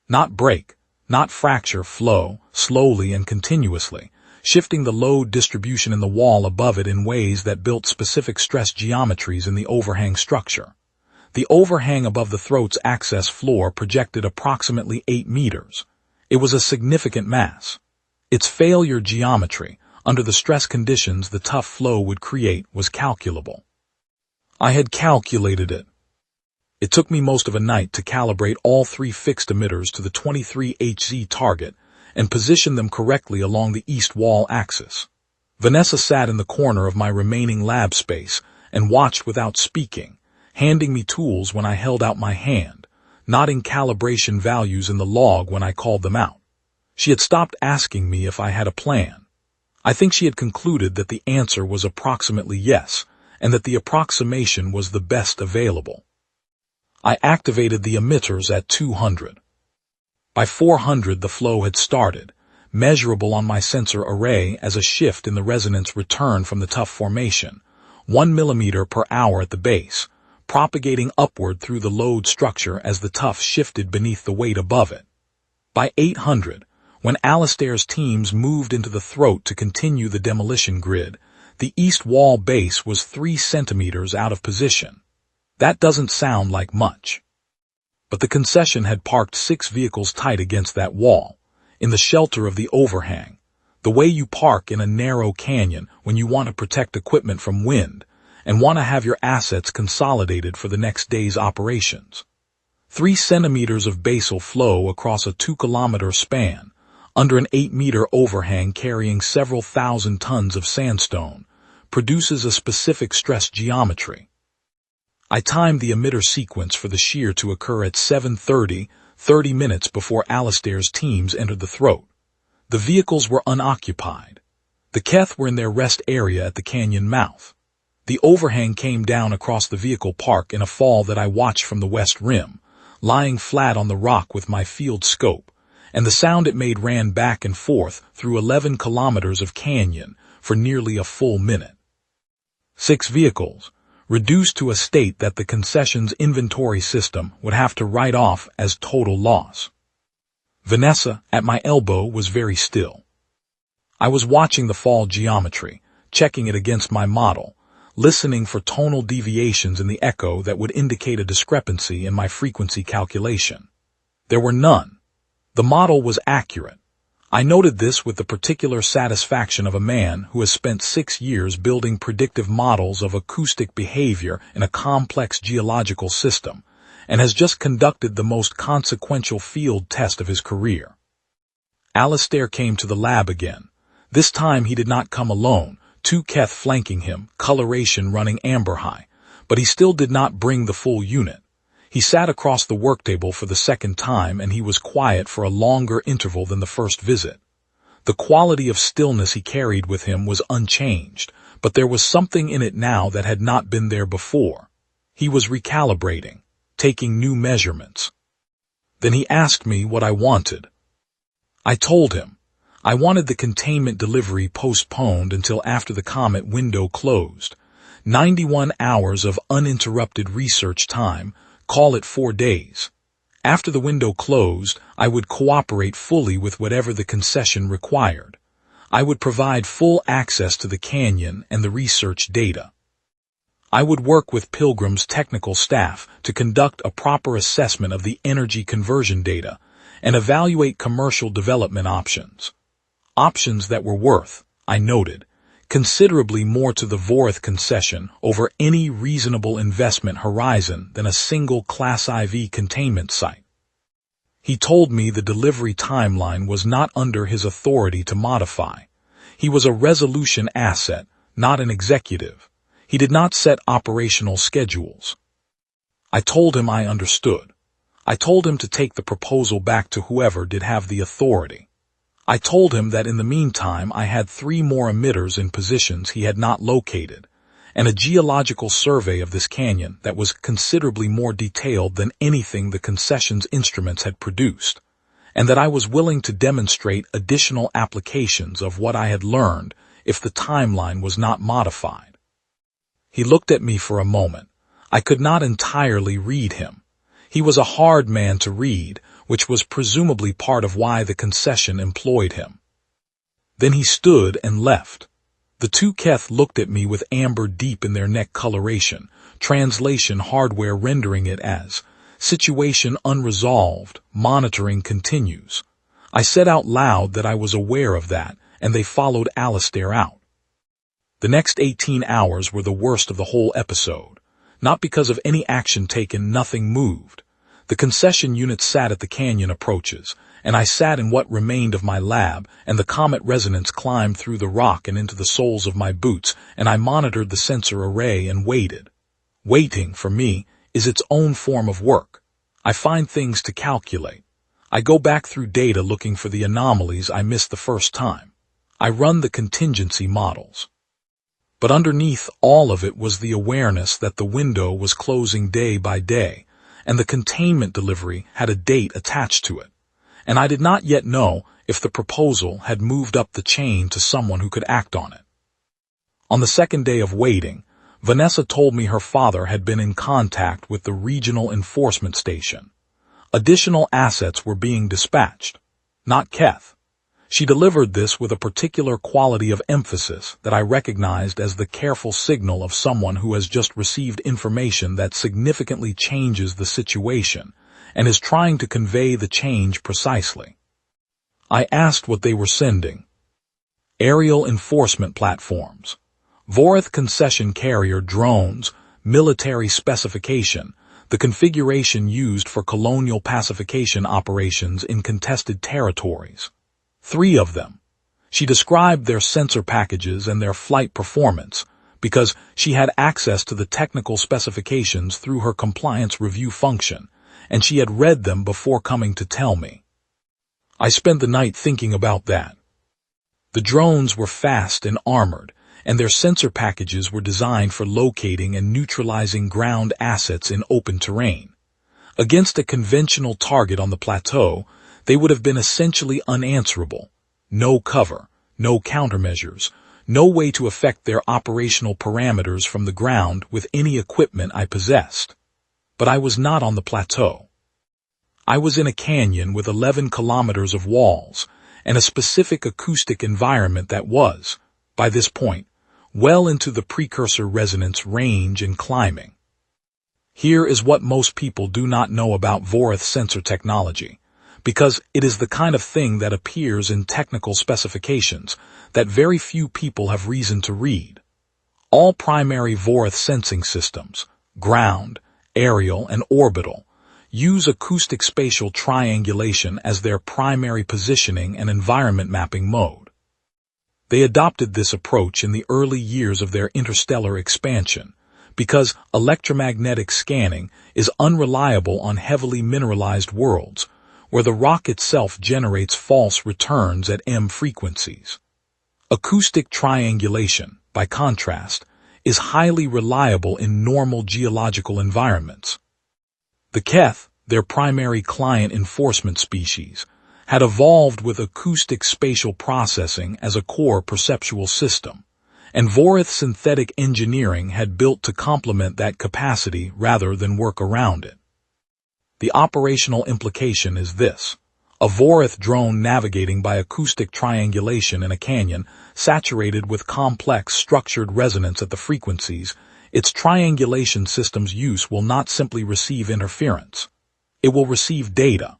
Not break, not fracture, flow, slowly and continuously, shifting the load distribution in the wall above it in ways that built specific stress geometries in the overhang structure. The overhang above the throat's access floor projected approximately 8 meters. It was a significant mass. Its failure geometry, under the stress conditions the tough flow would create, was calculable. I had calculated it. It took me most of a night to calibrate all 3 fixed emitters to the 23HZ target and position them correctly along the east wall axis. Vanessa sat in the corner of my remaining lab space and watched without speaking, handing me tools when I held out my hand, nodding calibration values in the log when I called them out. She had stopped asking me if I had a plan. I think she had concluded that the answer was approximately yes, and that the approximation was the best available. I activated the emitters at 200. By 400 the flow had started, measurable on my sensor array as a shift in the resonance return from the tuff formation, 1 millimeter per hour at the base, propagating upward through the load structure as the tuff shifted beneath the weight above it. By 800, when Alistair's teams moved into the throat to continue the demolition grid, the east wall base was 3 centimeters out of position. That doesn't sound like much. But the concession had parked 6 vehicles tight against that wall, in the shelter of the overhang, the way you park in a narrow canyon when you want to protect equipment from wind and want to have your assets consolidated for the next day's operations. 3 centimeters of basal flow across a 2-kilometer span, under an 8-meter overhang carrying several thousand tons of sandstone, produces a specific stress geometry. I timed the emitter sequence for the shear to occur at 7:30, 30 minutes before Alistair's teams entered the throat. The vehicles were unoccupied. The Keth were in their rest area at the canyon mouth. The overhang came down across the vehicle park in a fall that I watched from the west rim, lying flat on the rock with my field scope, and the sound it made ran back and forth through 11 kilometers of canyon for nearly a full minute. 6 vehicles, reduced to a state that the concession's inventory system would have to write off as total loss. Vanessa, at my elbow, was very still. I was watching the fall geometry, checking it against my model, listening for tonal deviations in the echo that would indicate a discrepancy in my frequency calculation. There were none. The model was accurate. I noted this with the particular satisfaction of a man who has spent 6 years building predictive models of acoustic behavior in a complex geological system, and has just conducted the most consequential field test of his career. Alistair came to the lab again. This time he did not come alone, 2 Keth flanking him, coloration running amber high, but he still did not bring the full unit. He sat across the worktable for the second time, and he was quiet for a longer interval than the first visit. The quality of stillness he carried with him was unchanged, but there was something in it now that had not been there before. He was recalibrating, taking new measurements. Then he asked me what I wanted. I told him. I wanted the containment delivery postponed until after the comet window closed. 91 hours of uninterrupted research time, call it 4 days. After the window closed, I would cooperate fully with whatever the concession required. I would provide full access to the canyon and the research data. I would work with Pilgrim's technical staff to conduct a proper assessment of the energy conversion data and evaluate commercial development options. Options that were worth, I noted, considerably more to the Vorrith Concession over any reasonable investment horizon than a single Class IV containment site. He told me the delivery timeline was not under his authority to modify. He was a resolution asset, not an executive. He did not set operational schedules. I told him I understood. I told him to take the proposal back to whoever did have the authority. I told him that in the meantime I had 3 more emitters in positions he had not located, and a geological survey of this canyon that was considerably more detailed than anything the concession's instruments had produced, and that I was willing to demonstrate additional applications of what I had learned if the timeline was not modified. He looked at me for a moment. I could not entirely read him. He was a hard man to read, which was presumably part of why the concession employed him. Then he stood and left. The two Keth looked at me with amber deep in their neck coloration, translation hardware rendering it as, situation unresolved, monitoring continues. I said out loud that I was aware of that, and they followed Alistair out. The next 18 hours were the worst of the whole episode. Not because of any action taken, nothing moved. The concession unit sat at the canyon approaches, and I sat in what remained of my lab, and the comet resonance climbed through the rock and into the soles of my boots, and I monitored the sensor array and waited. Waiting, for me, is its own form of work. I find things to calculate. I go back through data looking for the anomalies I missed the first time. I run the contingency models. But underneath all of it was the awareness that the window was closing day by day, and the containment delivery had a date attached to it. And I did not yet know if the proposal had moved up the chain to someone who could act on it. On the second day of waiting, Vanessa told me her father had been in contact with the regional enforcement station. Additional assets were being dispatched. Not Keth. She delivered this with a particular quality of emphasis that I recognized as the careful signal of someone who has just received information that significantly changes the situation and is trying to convey the change precisely. I asked what they were sending. Aerial enforcement platforms, Vorrith Concession carrier drones, military specification, the configuration used for colonial pacification operations in contested territories. 3 of them. She described their sensor packages and their flight performance because she had access to the technical specifications through her compliance review function, and she had read them before coming to tell me. I spent the night thinking about that. The drones were fast and armored, and their sensor packages were designed for locating and neutralizing ground assets in open terrain. Against a conventional target on the plateau, they would have been essentially unanswerable. No cover, no countermeasures, no way to affect their operational parameters from the ground with any equipment I possessed. But I was not on the plateau. I was in a canyon with 11 kilometers of walls and a specific acoustic environment that was, by this point, well into the precursor resonance range and climbing. Here is what most people do not know about Vorrith sensor technology, because it is the kind of thing that appears in technical specifications that very few people have reason to read. All primary Vorrith sensing systems, ground, aerial, and orbital, use acoustic spatial triangulation as their primary positioning and environment mapping mode. They adopted this approach in the early years of their interstellar expansion, because electromagnetic scanning is unreliable on heavily mineralized worlds, where the rock itself generates false returns at M frequencies. Acoustic triangulation, by contrast, is highly reliable in normal geological environments. The Keth, their primary client enforcement species, had evolved with acoustic spatial processing as a core perceptual system, and Vorrith synthetic engineering had built to complement that capacity rather than work around it. The operational implication is this: a Vorrith drone navigating by acoustic triangulation in a canyon saturated with complex structured resonance at the frequencies, its triangulation system's use will not simply receive interference. It will receive data.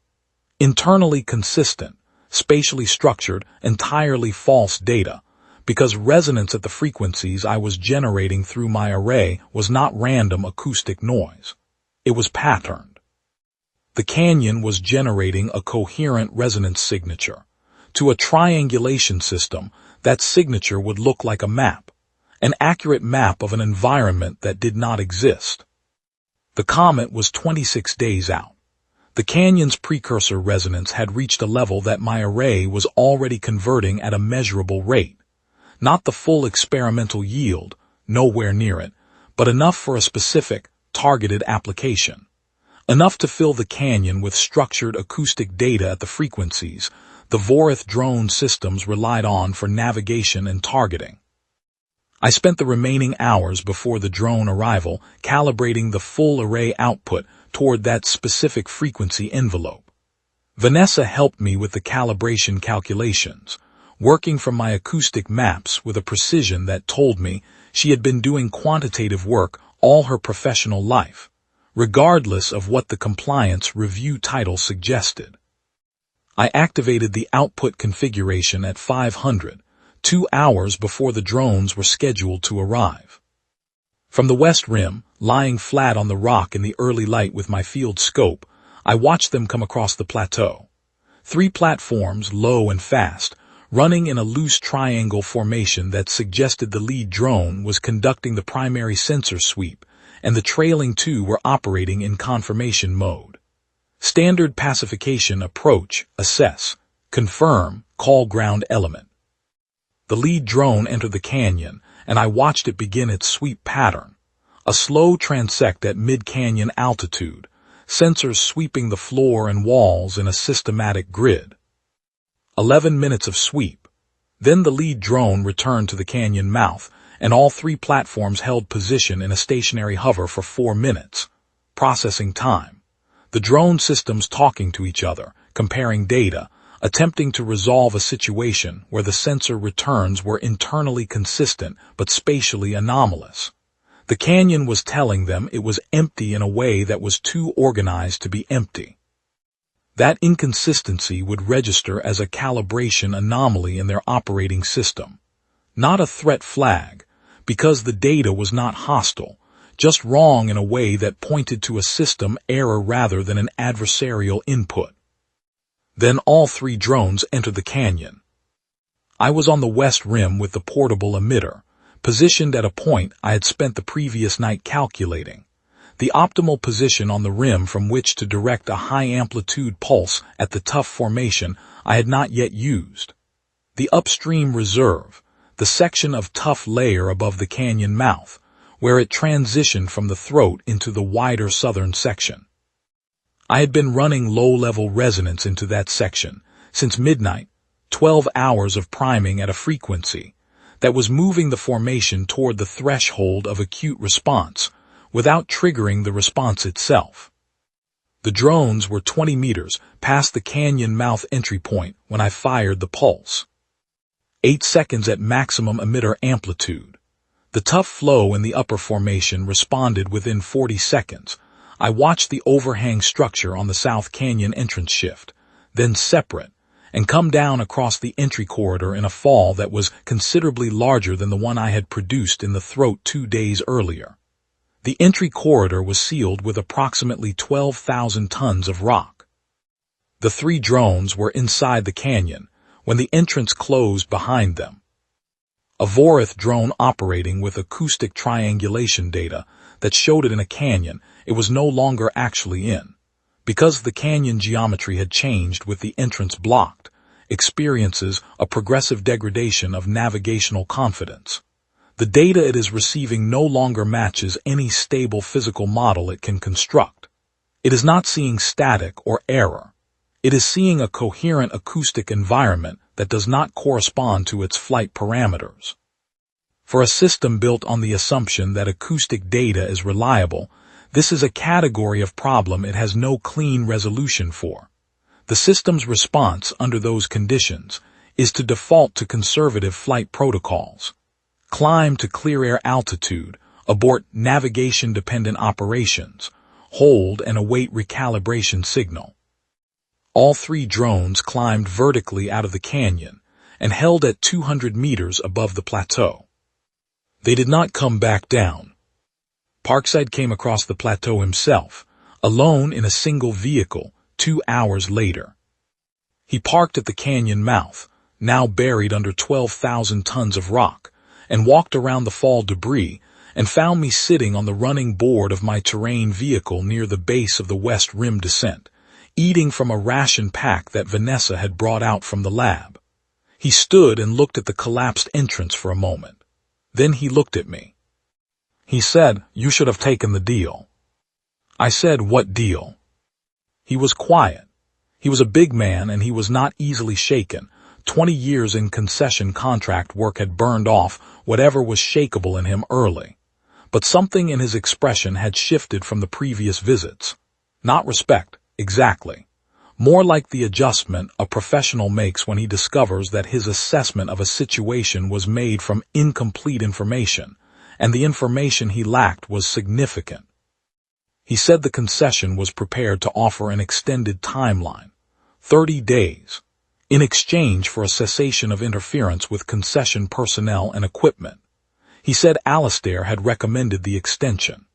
Internally consistent, spatially structured, entirely false data, because resonance at the frequencies I was generating through my array was not random acoustic noise. It was patterned. The canyon was generating a coherent resonance signature. To a triangulation system, that signature would look like a map, an accurate map of an environment that did not exist. The comet was 26 days out. The canyon's precursor resonance had reached a level that my array was already converting at a measurable rate. Not the full experimental yield, nowhere near it, but enough for a specific, targeted application. Enough to fill the canyon with structured acoustic data at the frequencies the Vorrith drone systems relied on for navigation and targeting. I spent the remaining hours before the drone arrival calibrating the full array output toward that specific frequency envelope. Vanessa helped me with the calibration calculations, working from my acoustic maps with a precision that told me she had been doing quantitative work all her professional life, regardless of what the compliance review title suggested. I activated the output configuration at 500, 2 hours before the drones were scheduled to arrive. From the west rim, lying flat on the rock in the early light with my field scope, I watched them come across the plateau. 3 platforms, low and fast, running in a loose triangle formation that suggested the lead drone was conducting the primary sensor sweep, and the trailing 2 were operating in confirmation mode. Standard pacification approach, assess, confirm, call ground element. The lead drone entered the canyon, and I watched it begin its sweep pattern. A slow transect at mid-canyon altitude, sensors sweeping the floor and walls in a systematic grid. 11 minutes of sweep. Then the lead drone returned to the canyon mouth, and all 3 platforms held position in a stationary hover for 4 minutes. Processing time. The drone systems talking to each other, comparing data, attempting to resolve a situation where the sensor returns were internally consistent but spatially anomalous. The canyon was telling them it was empty in a way that was too organized to be empty. That inconsistency would register as a calibration anomaly in their operating system. Not a threat flag, because the data was not hostile, just wrong in a way that pointed to a system error rather than an adversarial input. Then all 3 drones entered the canyon. I was on the west rim with the portable emitter, positioned at a point I had spent the previous night calculating, the optimal position on the rim from which to direct a high-amplitude pulse at the tuff formation I had not yet used. The upstream reserve, the section of tuff layer above the canyon mouth, where it transitioned from the throat into the wider southern section. I had been running low-level resonance into that section since midnight, 12 hours of priming at a frequency that was moving the formation toward the threshold of acute response without triggering the response itself. The drones were 20 meters past the canyon mouth entry point when I fired the pulse. 8 seconds at maximum emitter amplitude. The tuff flow in the upper formation responded within 40 seconds. I watched the overhang structure on the South Canyon entrance shift, then separate, and come down across the entry corridor in a fall that was considerably larger than the one I had produced in the throat 2 days earlier. The entry corridor was sealed with approximately 12,000 tons of rock. The 3 drones were inside the canyon when the entrance closed behind them. A Vorrith drone operating with acoustic triangulation data that showed it in a canyon it was no longer actually in, because the canyon geometry had changed with the entrance blocked, experiences a progressive degradation of navigational confidence. The data it is receiving no longer matches any stable physical model it can construct. It is not seeing static or error. It is seeing a coherent acoustic environment that does not correspond to its flight parameters. For a system built on the assumption that acoustic data is reliable, this is a category of problem it has no clean resolution for. The system's response under those conditions is to default to conservative flight protocols. Climb to clear air altitude, abort navigation-dependent operations, hold and await recalibration signal. All 3 drones climbed vertically out of the canyon and held at 200 meters above the plateau. They did not come back down. Parkside came across the plateau himself, alone in a single vehicle, 2 hours later. He parked at the canyon mouth, now buried under 12,000 tons of rock, and walked around the fall debris and found me sitting on the running board of my terrain vehicle near the base of the west rim descent, eating from a ration pack that Vanessa had brought out from the lab. He stood and looked at the collapsed entrance for a moment. Then he looked at me. He said, "You should have taken the deal." I said, "What deal?" He was quiet. He was a big man and he was not easily shaken. 20 years in concession contract work had burned off whatever was shakeable in him early. But something in his expression had shifted from the previous visits. Not respect, exactly. more like the adjustment a professional makes when he discovers that his assessment of a situation was made from incomplete information, and the information he lacked was significant. He said the concession was prepared to offer an extended timeline, 30 days, in exchange for a cessation of interference with concession personnel and equipment. He said Alistair had recommended the extension.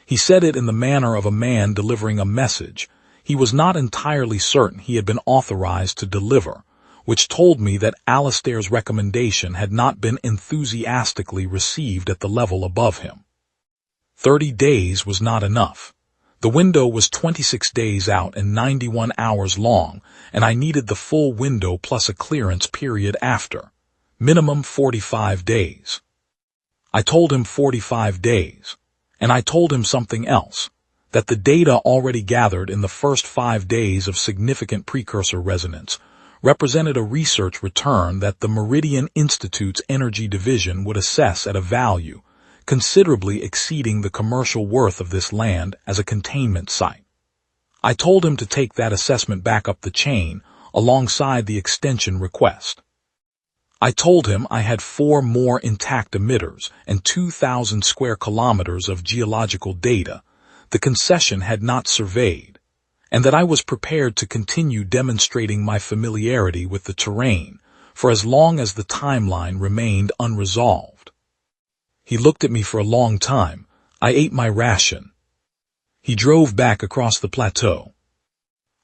He said it in the manner of a man delivering a message he was not entirely certain he had been authorized to deliver, which told me that Alistair's recommendation had not been enthusiastically received at the level above him. 30 days was not enough. The window was 26 days out and 91 hours long, and I needed the full window plus a clearance period after. Minimum 45 days. I told him 45 days. And I told him something else, that the data already gathered in the first 5 days of significant precursor resonance represented a research return that the Meridian Institute's energy division would assess at a value considerably exceeding the commercial worth of this land as a containment site. I told him to take that assessment back up the chain alongside the extension request. I told him I had 4 more intact emitters and 2,000 square kilometers of geological data the concession had not surveyed, and that I was prepared to continue demonstrating my familiarity with the terrain for as long as the timeline remained unresolved. He looked at me for a long time. I ate my ration. He drove back across the plateau.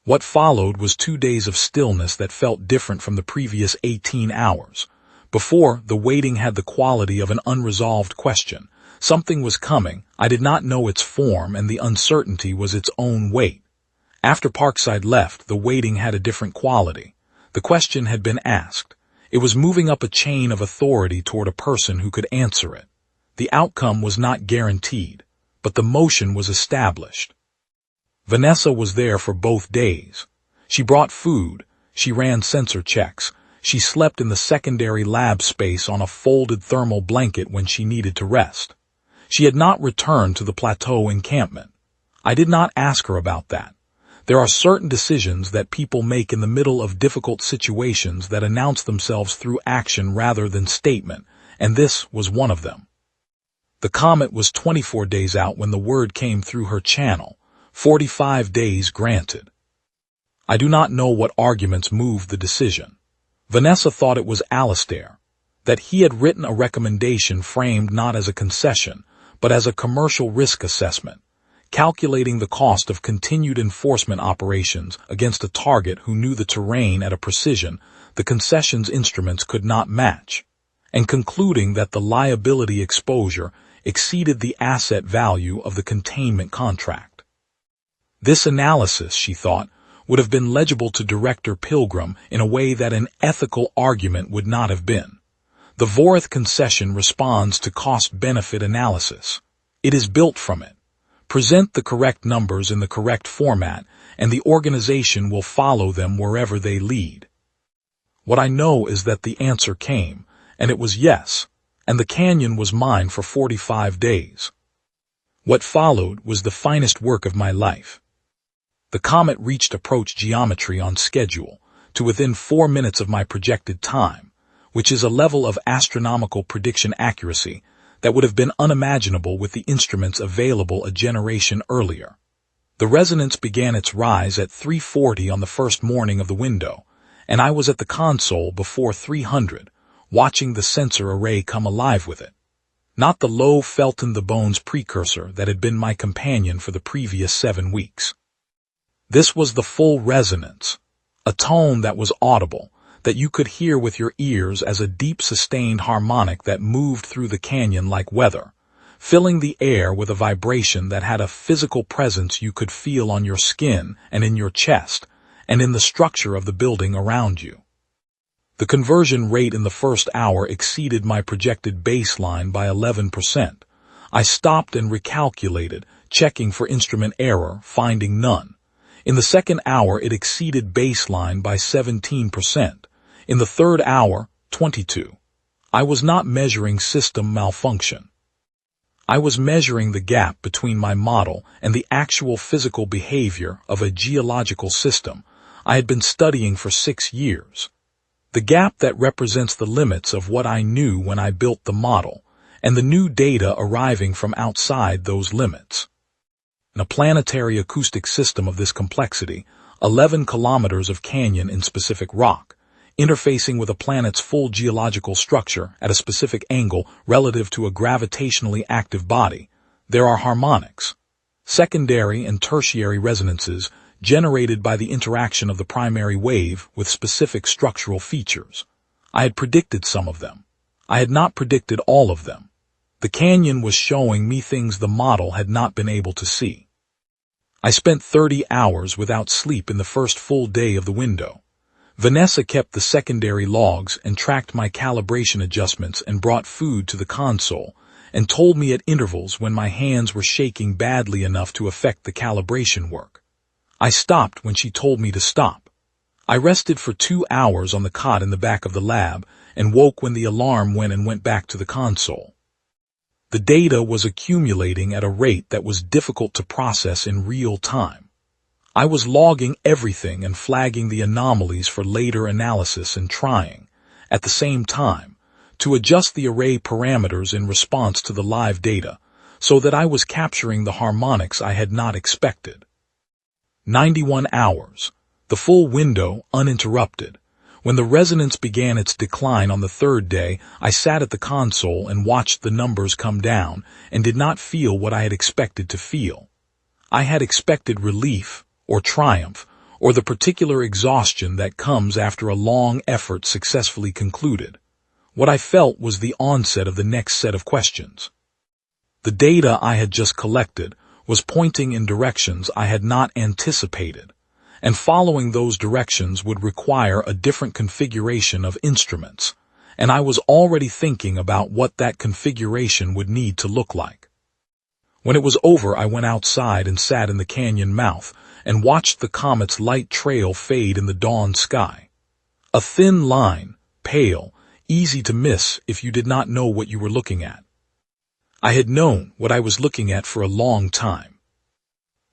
What followed was 2 days of stillness that felt different from the previous 18 hours. Before, the waiting had the quality of an unresolved question. Something was coming, I did not know its form, and the uncertainty was its own weight. After Parkside left, the waiting had a different quality. The question had been asked. It was moving up a chain of authority toward a person who could answer it. The outcome was not guaranteed, but the motion was established. Vanessa was there for both days. She brought food, she ran sensor checks, she slept in the secondary lab space on a folded thermal blanket when she needed to rest. She had not returned to the plateau encampment. I did not ask her about that. There are certain decisions that people make in the middle of difficult situations that announce themselves through action rather than statement, and this was one of them. The comet was 24 days out when the word came through her channel, 45 days granted. I do not know what arguments moved the decision. Vanessa thought it was Alistair, that he had written a recommendation framed not as a concession, but as a commercial risk assessment, calculating the cost of continued enforcement operations against a target who knew the terrain at a precision the concession's instruments could not match, and concluding that the liability exposure exceeded the asset value of the containment contract. This analysis, she thought, would have been legible to Director Pilgrim in a way that an ethical argument would not have been. The Vorrith Concession responds to cost-benefit analysis. It is built from it. Present the correct numbers in the correct format, and the organization will follow them wherever they lead. What I know is that the answer came, and it was yes, and the canyon was mine for 45 days. What followed was the finest work of my life. The comet reached approach geometry on schedule, to within 4 minutes of my projected time, which is a level of astronomical prediction accuracy that would have been unimaginable with the instruments available a generation earlier. The resonance began its rise at 3:40 on the first morning of the window, and I was at the console before 300, watching the sensor array come alive with it. Not the low felt-in-the-bones precursor that had been my companion for the previous 7 weeks. This was the full resonance, a tone that was audible, that you could hear with your ears as a deep sustained harmonic that moved through the canyon like weather, filling the air with a vibration that had a physical presence you could feel on your skin and in your chest and in the structure of the building around you. The conversion rate in the first hour exceeded my projected baseline by 11%. I stopped and recalculated, checking for instrument error, finding none. In the second hour, it exceeded baseline by 17%. In the third hour, 22. I was not measuring system malfunction. I was measuring the gap between my model and the actual physical behavior of a geological system, I had been studying for 6 years. The gap that represents the limits of what I knew when I built the model, and the new data arriving from outside those limits. In a planetary acoustic system of this complexity, 11 kilometers of canyon in specific rock, interfacing with a planet's full geological structure at a specific angle relative to a gravitationally active body, there are harmonics, secondary and tertiary resonances generated by the interaction of the primary wave with specific structural features. I had predicted some of them. I had not predicted all of them. The canyon was showing me things the model had not been able to see. I spent 30 hours without sleep in the first full day of the window. Vanessa kept the secondary logs and tracked my calibration adjustments and brought food to the console and told me at intervals when my hands were shaking badly enough to affect the calibration work. I stopped when she told me to stop. I rested for 2 hours on the cot in the back of the lab and woke when the alarm went and went back to the console. The data was accumulating at a rate that was difficult to process in real time. I was logging everything and flagging the anomalies for later analysis and trying, at the same time, to adjust the array parameters in response to the live data so that I was capturing the harmonics I had not expected. 91 hours, the full window uninterrupted. When the resonance began its decline on the third day, I sat at the console and watched the numbers come down and did not feel what I had expected to feel. I had expected relief, or triumph, or the particular exhaustion that comes after a long effort successfully concluded. What I felt was the onset of the next set of questions. The data I had just collected was pointing in directions I had not anticipated, and following those directions would require a different configuration of instruments, and I was already thinking about what that configuration would need to look like. When it was over, I went outside and sat in the canyon mouth and watched the comet's light trail fade in the dawn sky. A thin line, pale, easy to miss if you did not know what you were looking at. I had known what I was looking at for a long time.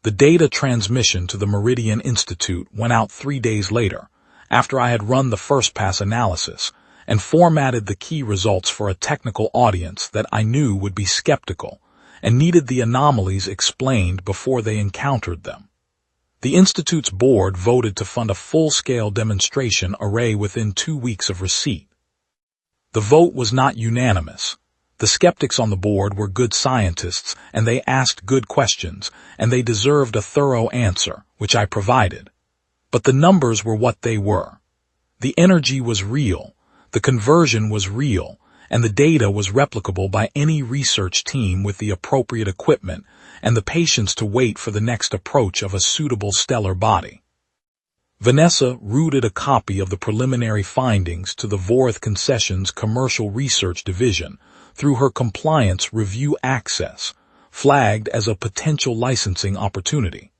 The data transmission to the Meridian Institute went out 3 days later, after I had run the first pass analysis and formatted the key results for a technical audience that I knew would be skeptical and needed the anomalies explained before they encountered them. The Institute's board voted to fund a full-scale demonstration array within 2 weeks of receipt. The vote was not unanimous. The skeptics on the board were good scientists, and they asked good questions, and they deserved a thorough answer, which I provided. But the numbers were what they were. The energy was real, the conversion was real, and the data was replicable by any research team with the appropriate equipment and the patience to wait for the next approach of a suitable stellar body. Vanessa routed a copy of the preliminary findings to the Vorrith Concession's Commercial Research Division through her compliance review access, flagged as a potential licensing opportunity.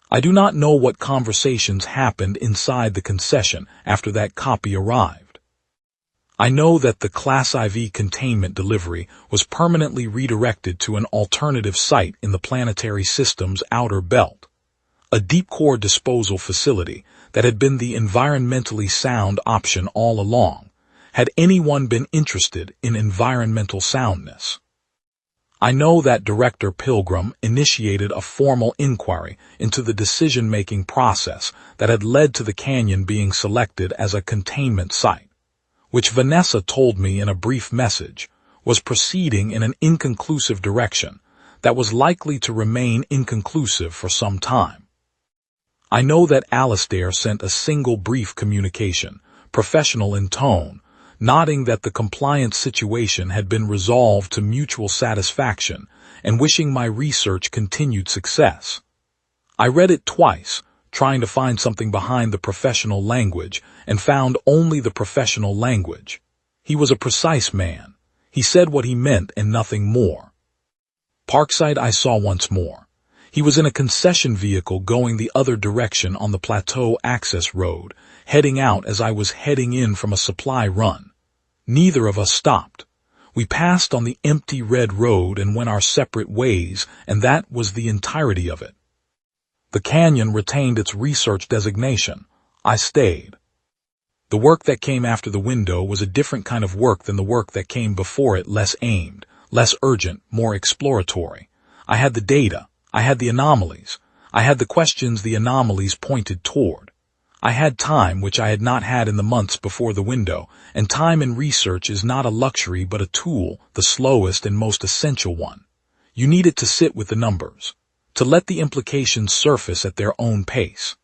I do not know what conversations happened inside the concession after that copy arrived. I know that the Class IV containment delivery was permanently redirected to an alternative site in the planetary system's outer belt, a deep-core disposal facility that had been the environmentally sound option all along, had anyone been interested in environmental soundness. I know that Director Pilgrim initiated a formal inquiry into the decision-making process that had led to the canyon being selected as a containment site, which Vanessa told me in a brief message was proceeding in an inconclusive direction that was likely to remain inconclusive for some time. I know that Alistair sent a single brief communication, professional in tone, nodding that the compliance situation had been resolved to mutual satisfaction and wishing my research continued success. I read it twice, trying to find something behind the professional language, and found only the professional language. He was a precise man. He said what he meant and nothing more. Parkside I saw once more. He was in a concession vehicle going the other direction on the plateau access road, heading out as I was heading in from a supply run. Neither of us stopped. We passed on the empty red road and went our separate ways, and that was the entirety of it. The canyon retained its research designation, I stayed. The work that came after the window was a different kind of work than the work that came before it, less aimed, less urgent, more exploratory. I had the data. I had the anomalies. I had the questions the anomalies pointed toward. I had time, which I had not had in the months before the window, and time in research is not a luxury but a tool, the slowest and most essential one. You need it to sit with the numbers, to let the implications surface at their own pace.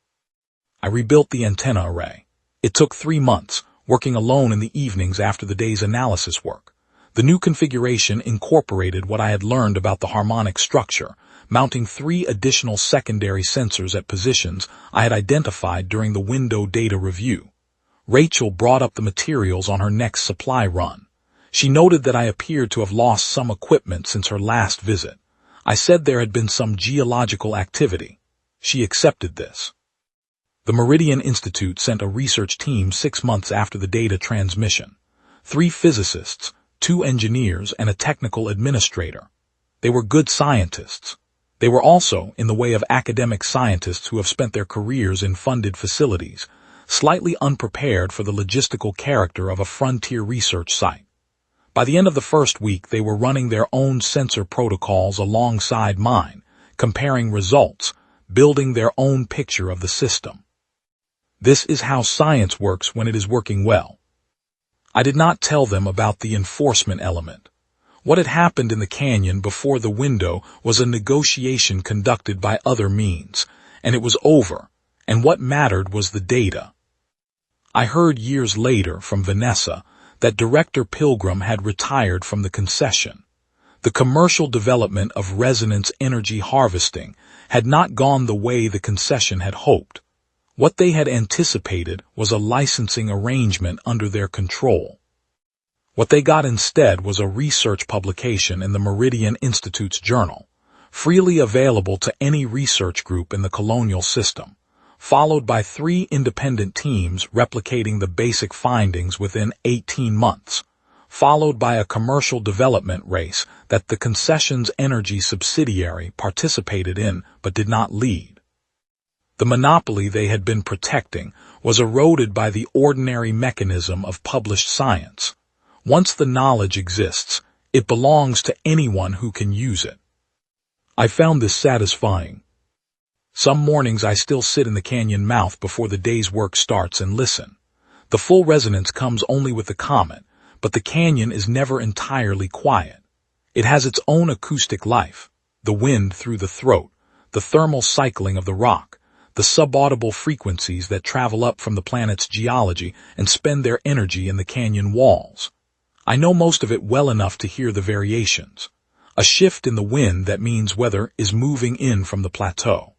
I rebuilt the antenna array. It took 3 months, working alone in the evenings after the day's analysis work. The new configuration incorporated what I had learned about the harmonic structure, mounting 3 additional secondary sensors at positions I had identified during the window data review. Rachel brought up the materials on her next supply run. She noted that I appeared to have lost some equipment since her last visit. I said there had been some geological activity. She accepted this. The Meridian Institute sent a research team 6 months after the data transmission. 3 physicists, 2 engineers, and a technical administrator. They were good scientists. They were also, in the way of academic scientists who have spent their careers in funded facilities, slightly unprepared for the logistical character of a frontier research site. By the end of the first week, they were running their own sensor protocols alongside mine, comparing results, building their own picture of the system. This is how science works when it is working well. I did not tell them about the enforcement element. What had happened in the canyon before the window was a negotiation conducted by other means, and it was over, and what mattered was the data. I heard years later from Vanessa that Director Pilgrim had retired from the concession. The commercial development of resonance energy harvesting had not gone the way the concession had hoped. What they had anticipated was a licensing arrangement under their control. What they got instead was a research publication in the Meridian Institute's journal, freely available to any research group in the colonial system, followed by 3 independent teams replicating the basic findings within 18 months, followed by a commercial development race that the concession's energy subsidiary participated in but did not lead. The monopoly they had been protecting was eroded by the ordinary mechanism of published science. Once the knowledge exists, it belongs to anyone who can use it. I found this satisfying. Some mornings I still sit in the canyon mouth before the day's work starts and listen. The full resonance comes only with the comet, but the canyon is never entirely quiet. It has its own acoustic life, the wind through the throat, the thermal cycling of the rock, the subaudible frequencies that travel up from the planet's geology and spend their energy in the canyon walls. I know most of it well enough to hear the variations. A shift in the wind that means weather is moving in from the plateau.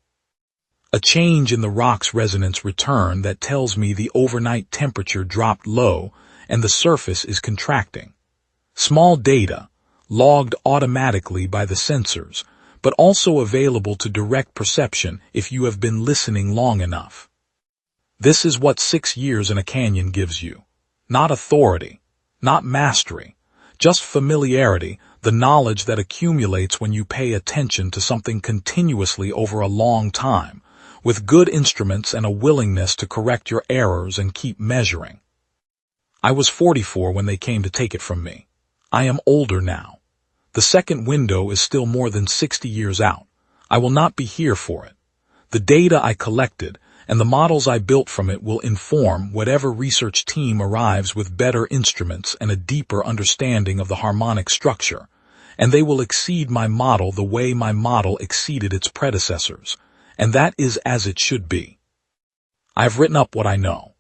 A change in the rock's resonance return that tells me the overnight temperature dropped low and the surface is contracting. Small data, logged automatically by the sensors, but also available to direct perception if you have been listening long enough. This is what 6 years in a canyon gives you. Not authority, not mastery, just familiarity, the knowledge that accumulates when you pay attention to something continuously over a long time, with good instruments and a willingness to correct your errors and keep measuring. I was 44 when they came to take it from me. I am older now. The second window is still more than 60 years out. I will not be here for it. The data I collected and the models I built from it will inform whatever research team arrives with better instruments and a deeper understanding of the harmonic structure, and they will exceed my model the way my model exceeded its predecessors, and that is as it should be. I have written up what I know.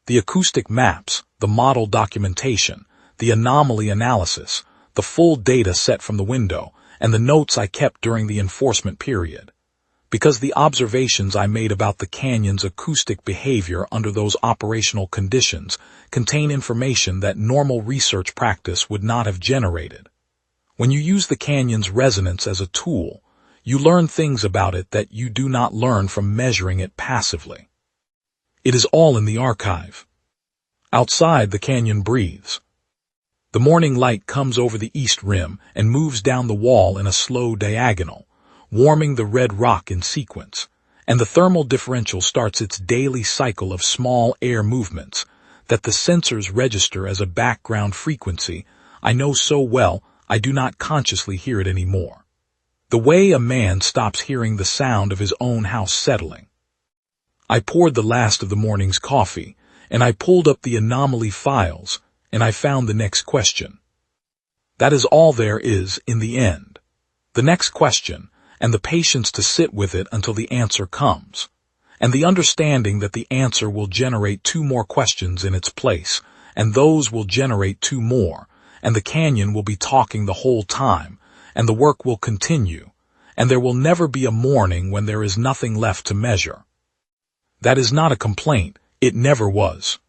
The acoustic maps, the model documentation, the anomaly analysis, the full data set from the window, and the notes I kept during the enforcement period. Because the observations I made about the canyon's acoustic behavior under those operational conditions contain information that normal research practice would not have generated. When you use the canyon's resonance as a tool, you learn things about it that you do not learn from measuring it passively. It is all in the archive. Outside, the canyon breathes. The morning light comes over the east rim and moves down the wall in a slow diagonal, warming the red rock in sequence, and the thermal differential starts its daily cycle of small air movements that the sensors register as a background frequency I know so well I do not consciously hear it anymore. The way a man stops hearing the sound of his own house settling. I poured the last of the morning's coffee, and I pulled up the anomaly files, and I found the next question. That is all there is in the end. The next question, and the patience to sit with it until the answer comes, and the understanding that the answer will generate 2 more questions in its place, and those will generate 2 more, and the canyon will be talking the whole time, and the work will continue, and there will never be a morning when there is nothing left to measure. That is not a complaint, it never was.